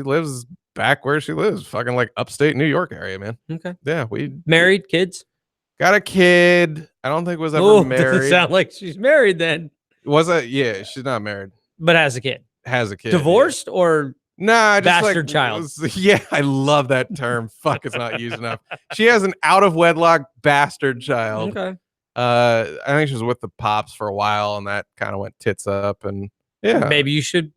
lives back where she lives, fucking like upstate New York area, man. Okay. Yeah, we married, kids, got a kid. I don't think was ever married. Doesn't sound like she's married then. Was it? Yeah, she's not married, but has a kid. Divorced or nah? Just bastard child. Yeah, I love that term. Fuck, it's not used enough. She has an out of wedlock bastard child. Okay. I think she was with the pops for a while, and that kind of went tits up. And yeah, maybe you should.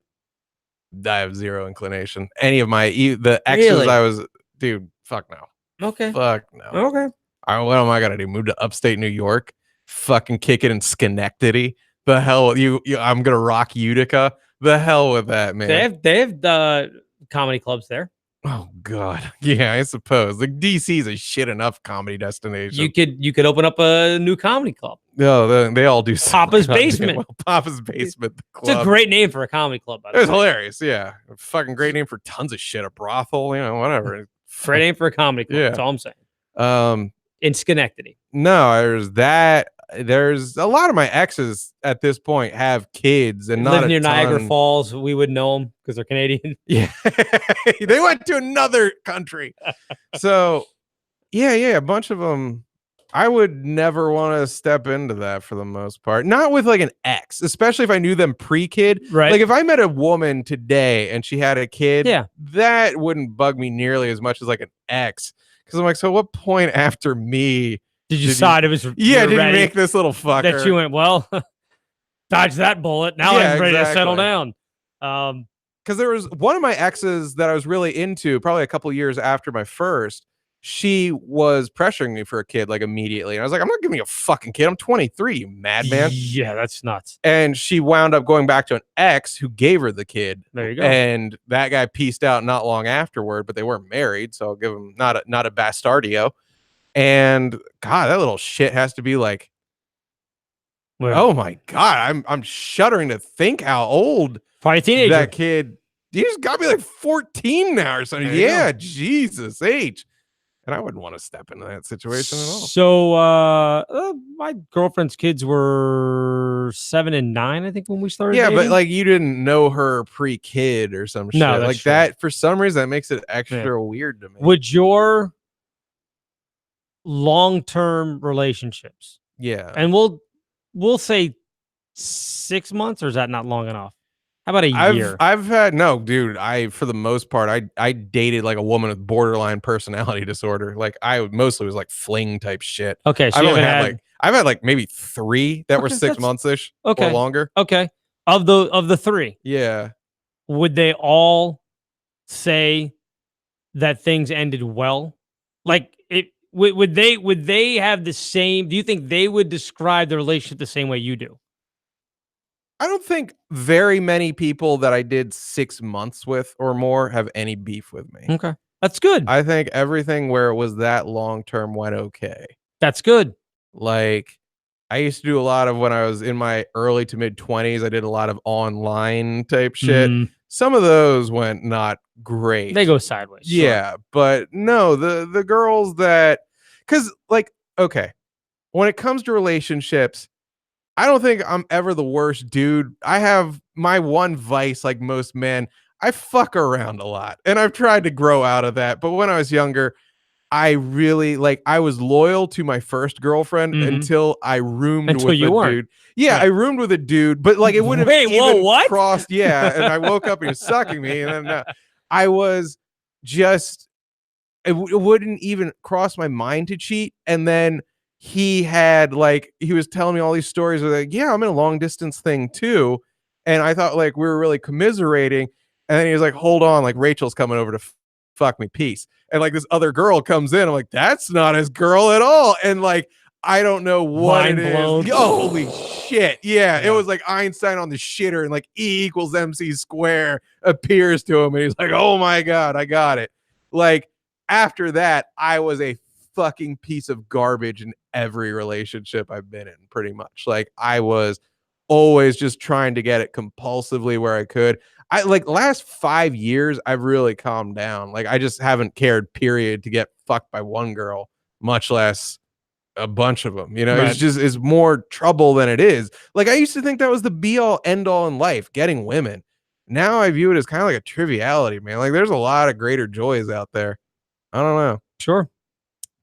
I have zero inclination. Any of the exes really? I was, dude. Fuck no. Okay. Fuck no. Okay. What am I gonna do? Move to upstate New York? Fucking kick it in Schenectady? The hell, you I'm gonna rock Utica. The hell with that, man. They have comedy clubs there. Oh God, yeah, I suppose. Like DC is a shit enough comedy destination. You could open up a new comedy club. No, they all do. Papa's Basement. Well, Papa's Basement. The club. It's a great name for a comedy club. It's hilarious. Yeah, a fucking great name for tons of shit. A brothel, you know, whatever. Great name for a comedy club. Yeah. That's all I'm saying. In Schenectady. No, there's that. There's a lot of my exes at this point have kids and live near Niagara Falls. We would know them because they're Canadian. Yeah, they went to another country. So, yeah, a bunch of them. I would never want to step into that for the most part. Not with like an ex, especially if I knew them pre-kid. Right. Like if I met a woman today and she had a kid, yeah, that wouldn't bug me nearly as much as like an ex. Because I'm like, so what point after me? Did you decide it was did you make this little fucker? That you went, well, dodge that bullet. Now I'm ready to settle down. Because there was one of my exes that I was really into probably a couple years after my first. She was pressuring me for a kid like immediately. And I was like, I'm not giving you a fucking kid. I'm 23, you madman. Yeah, that's nuts. And she wound up going back to an ex who gave her the kid. There you go. And that guy pieced out not long afterward, but they weren't married. So I'll give him not a bastardio. And God, that little shit has to be like, oh my God, I'm shuddering to think how old probably a teenager. That kid. He's got to be like 14 now or something. Yeah, Jesus H. and I wouldn't want to step into that situation at all. So my girlfriend's kids were 7 and 9, I think, when we started dating. But like you didn't know her pre-kid or some shit. No, that's like true. that for some reason that makes it extra weird to me. Would your long-term relationships, and we'll say 6 months, or is that not long enough? How about a year? I've had no, dude. For the most part, I dated like a woman with borderline personality disorder. Like I mostly was like fling type shit. Okay, so I've had like maybe 3 that were 6 months ish or longer. Okay, of the 3, yeah, would they all say that things ended well? Like it would they have the same? Do you think they would describe the relationship the same way you do? I don't think very many people that I did 6 months with or more have any beef with me. Okay, that's good. I think everything where it was that long term went okay. That's good. Like I used to do a lot of when I was in my early to mid 20s, I did a lot of online type shit. Some of those went not great. They go sideways. Yeah, sure. But no, the girls that cuz like okay, when it comes to relationships, I don't think I'm ever the worst dude. I have my one vice, like most men. I fuck around a lot, and I've tried to grow out of that. But when I was younger, I really I was loyal to my first girlfriend until I roomed with a dude. Yeah, I roomed with a dude, but like it wouldn't have even crossed. Yeah, and I woke up and he was sucking me, and then I was just it wouldn't even cross my mind to cheat, and then he was telling me all these stories of like, yeah, I'm in a long distance thing too. And I thought like we were really commiserating. And then he was like, hold on, like Rachel's coming over to fuck me, peace. And like this other girl comes in. I'm like, that's not his girl at all. And like, I don't know what Mind it blown. is. Oh, holy shit. Yeah, it was like Einstein on the shitter and like E equals MC square appears to him. And he's like, oh my God, I got it. Like after that, I was a fucking piece of garbage in every relationship I've been in, pretty much. Like I was always just trying to get it compulsively where I could. I like last 5 years I've really calmed down. Like I just haven't cared period to get fucked by one girl, much less a bunch of them. It's more trouble than it is. Like I used to think that was the be all end all in life, getting women. Now I view it as kind of like a triviality, man. Like there's a lot of greater joys out there. I don't know. Sure.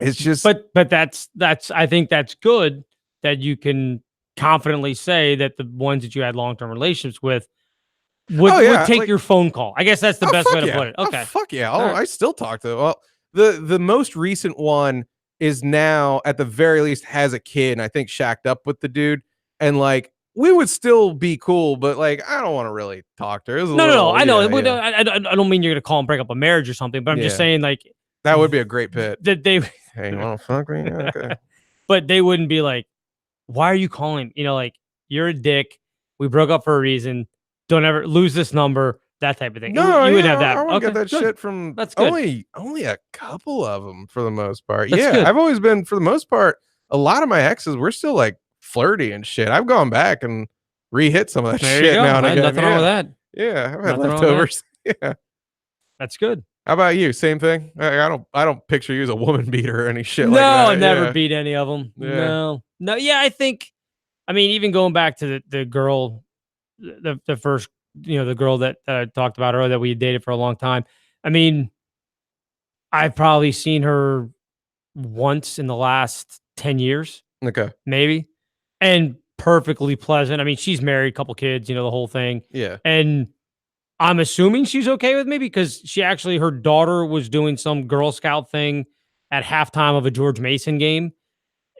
It's just, but that's I think that's good that you can confidently say that the ones that you had long-term relationships with would take your phone call. I guess that's the best way to put it. Okay. Fuck yeah. I still talk to them. Well, the most recent one is now at the very least has a kid, and I think shacked up with the dude, and like we would still be cool, but like I don't want to really talk to her. No. I know. I don't mean you're gonna call and break up a marriage or something, but I'm just saying like that would be a great pit. That they hey, you want to fuck me? Okay. But they wouldn't be like, why are you calling? Like you're a dick. We broke up for a reason. Don't ever lose this number. That type of thing. No, you would have that. I would get that shit from that's good. Only a couple of them for the most part. That's good. I've always been for the most part. A lot of my exes were still like flirty and shit. I've gone back and re-hit some of that shit now and again. Nothing wrong with that. Yeah, I've had leftovers. Yeah, that's good. How about you? Same thing. I don't picture you as a woman beater or any shit like that. No, I never beat any of them. Yeah. No. Yeah, I think. I mean, even going back to the girl, the first, the girl that I talked about earlier that we dated for a long time. I mean, I've probably seen her once in the last 10 years. Okay, maybe, and perfectly pleasant. I mean, she's married, couple kids, the whole thing. Yeah, and I'm assuming she's okay with me because her daughter was doing some Girl Scout thing at halftime of a George Mason game.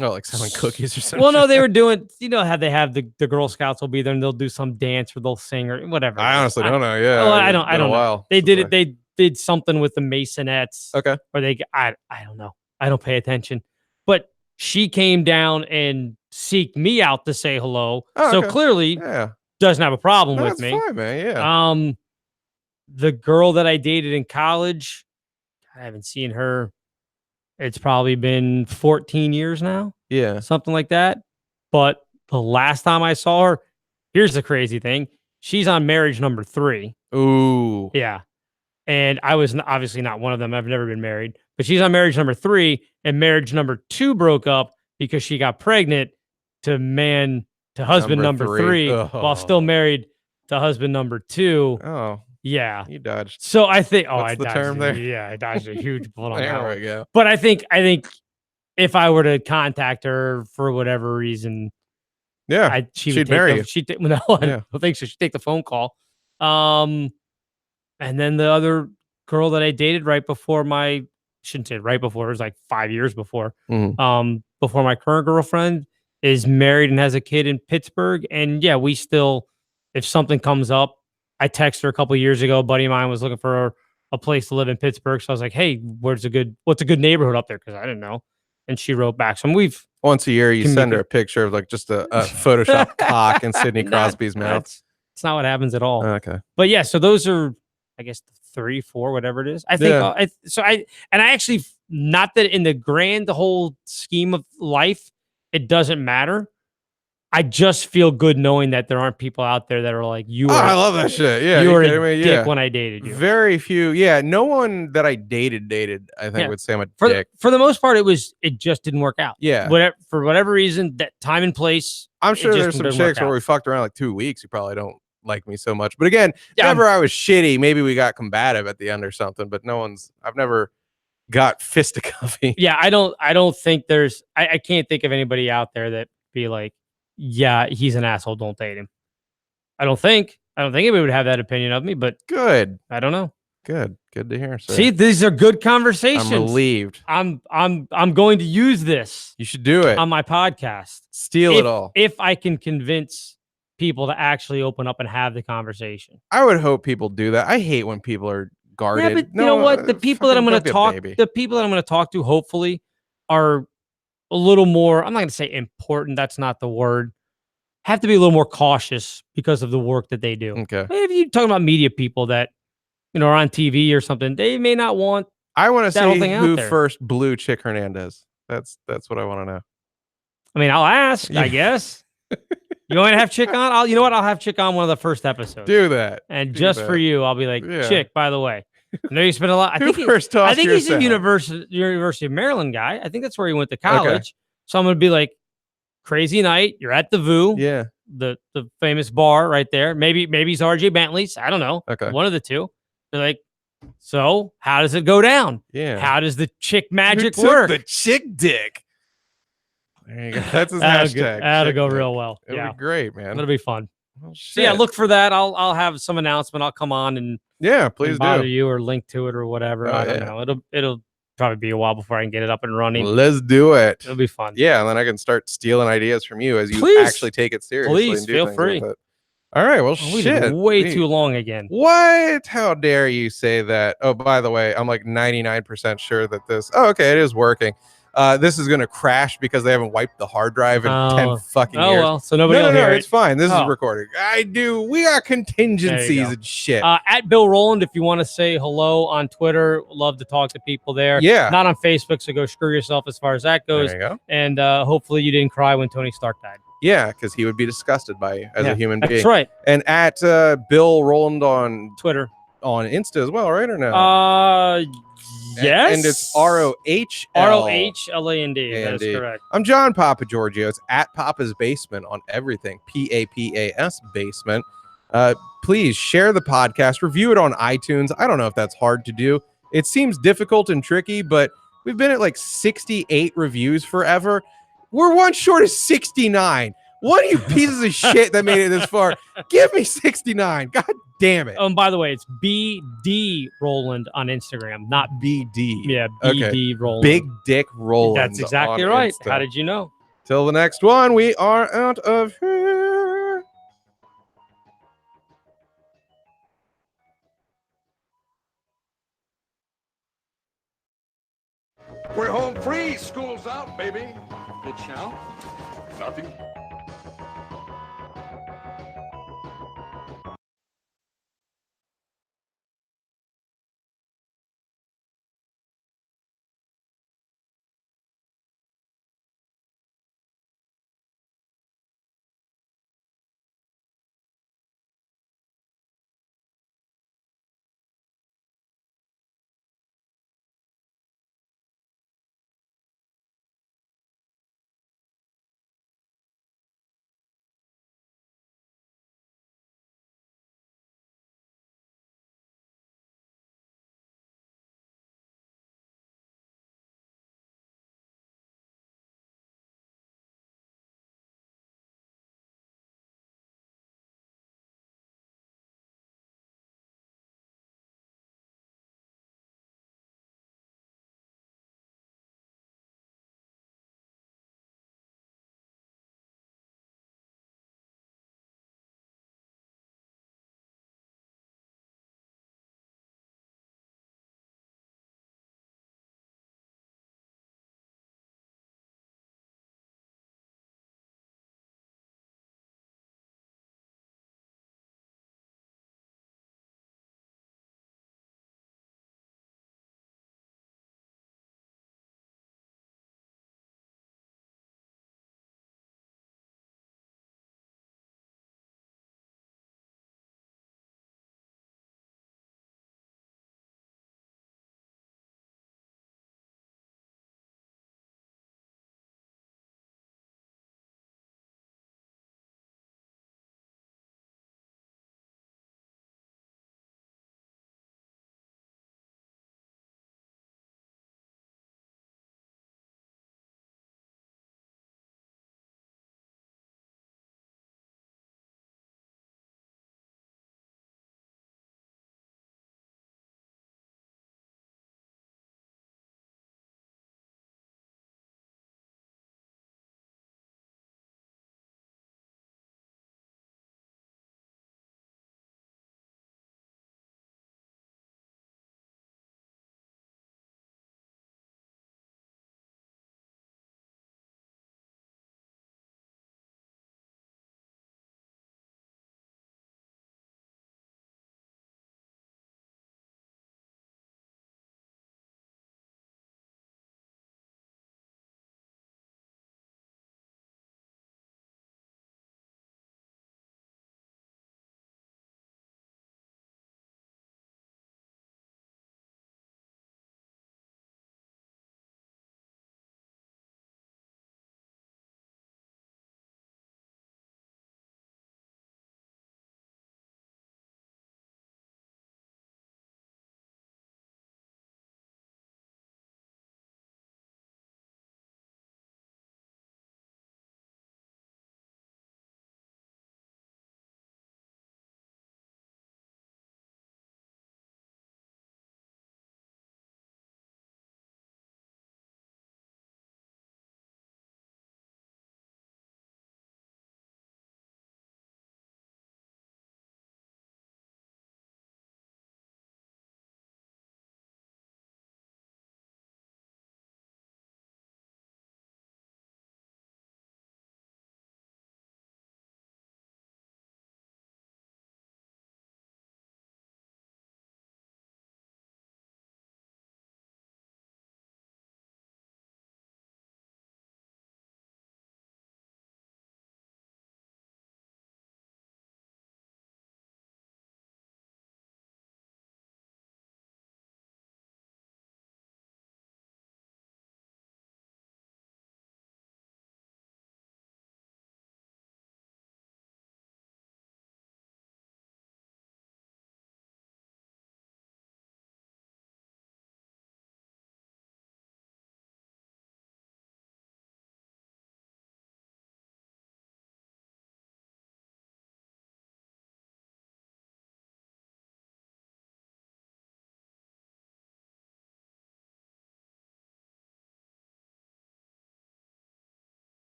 Oh, like selling cookies or something. Well, no, they were doing, how they have the Girl Scouts will be there and they'll do some dance or they'll sing or whatever. I honestly don't know. Yeah. Well, I don't know. They did it. They did something with the Masonettes. Okay. Or I don't know. I don't pay attention. But she came down and seeked me out to say hello. Oh, so clearly doesn't have a problem with me. That's fine, man. Yeah. The girl that I dated in college, I haven't seen her. It's probably been 14 years now. Yeah. Something like that. But the last time I saw her, here's the crazy thing. She's on marriage number 3. Ooh. Yeah. And I was obviously not one of them. I've never been married. but she's on marriage number 3, and marriage number 2 broke up because she got pregnant to husband number 3 while still married to husband number 2. Oh, yeah, you dodged. So I think, What's the term there? Yeah, I dodged a huge bullet on that There one. we go. But I think if I were to contact her for whatever reason, yeah, she'd marry you. I don't think so. She'd take the phone call. And then the other girl that I dated right before shouldn't say right before, it was like 5 years before. Before my current girlfriend is married and has a kid in Pittsburgh. And yeah, we still, if something comes up, I texted her a couple of years ago. A buddy of mine was looking for a place to live in Pittsburgh. So I was like, hey, what's a good neighborhood up there? Because I didn't know. And she wrote back. So we've once a year, you send her a picture of like just a Photoshop cock in Sidney Crosby's mouth. It's not what happens at all. Okay. But yeah, so those are, I guess, 3, 4, whatever it is. I think, I actually, not that in the whole scheme of life, it doesn't matter. I just feel good knowing that there aren't people out there that are like, I love that shit. Yeah. You were a dick when I dated you. Very few. Yeah. No one that I dated, I think would say I'm a dick. For the most part, it just didn't work out. Yeah. For whatever reason, that time and place. I'm sure there's some chicks where we fucked around like 2 weeks. You probably don't like me so much. But again, whenever I was shitty, maybe we got combative at the end or something, but I've never got fisticuffy. Yeah. I don't think I can't think of anybody out there that be like, yeah, he's an asshole, don't date him. I don't think anybody would have that opinion of me, but good. I don't know. Good to hear. Sir. See, these are good conversations. I'm relieved. I'm going to use this. You should do it on my podcast. Steal it all. If I can convince people to actually open up and have the conversation. I would hope people do that. I hate when people are guarded. Yeah, but you know what? The people that I'm going to talk to, hopefully, are a little more, I'm not going to say important. That's not the word. Have to be a little more cautious because of the work that they do. Okay. If you're talking about media people that, are on TV or something, they may not want. I want to see who first blew Chick Hernandez. That's what I want to know. I mean, I'll ask, I guess. You want to have Chick on? You know what? I'll have Chick on one of the first episodes. Do that. And for you, I'll be like, Chick, by the way. I know you spent a lot. I think he's a University of Maryland guy. I think that's where he went to college. Okay. So I'm going to be like, crazy night. You're at the VU. Yeah. The famous bar right there. Maybe he's RJ Bentley's. I don't know. Okay. One of the two. They're like, so how does it go down? Yeah. How does the chick magic work? The chick dick. There you go. That's his hashtag. That'll go real well. It'll be great, man. It'll be fun. Oh, so yeah, look for that. I'll have some announcement. I'll come on and please bother do you or link to it or whatever. I don't know. It'll probably be a while before I can get it up and running. Let's do it. It'll be fun. Yeah, and then I can start stealing ideas from you as you actually take it seriously. Please and do feel free. All right. Well, shit. Way too long again. What? How dare you say that? Oh, by the way, I'm like 99% sure that this. Oh, okay. It is working. This is going to crash because they haven't wiped the hard drive in 10 fucking years. Oh, well. So nobody will hear it. It's fine. This is recording. We got contingencies and shit. At Bill Rowland, if you want to say hello on Twitter, love to talk to people there. Yeah. Not on Facebook, so go screw yourself as far as that goes. There you go. And hopefully you didn't cry when Tony Stark died. Yeah, because he would be disgusted by you as a human being. That's right. And at Bill Rowland on Twitter. On Insta as well, right? Or no? Yes. And it's ROHLAND. That is correct. I'm John Papa Giorgio. It's at Papa's Basement on everything. PAPAS Basement. Please share the podcast. Review it on iTunes. I don't know if that's hard to do. It seems difficult and tricky, but we've been at like 68 reviews forever. We're one short of 69. What are you pieces of shit that made it this far? Give me 69. God damn it. And by the way, it's BD Rowland on Instagram, not BD. Yeah, BD Rowland. Big Dick Rowland. That's exactly right. Insta. How did you know? Till the next one, we are out of here. We're home free. School's out, baby. Good show? Nothing.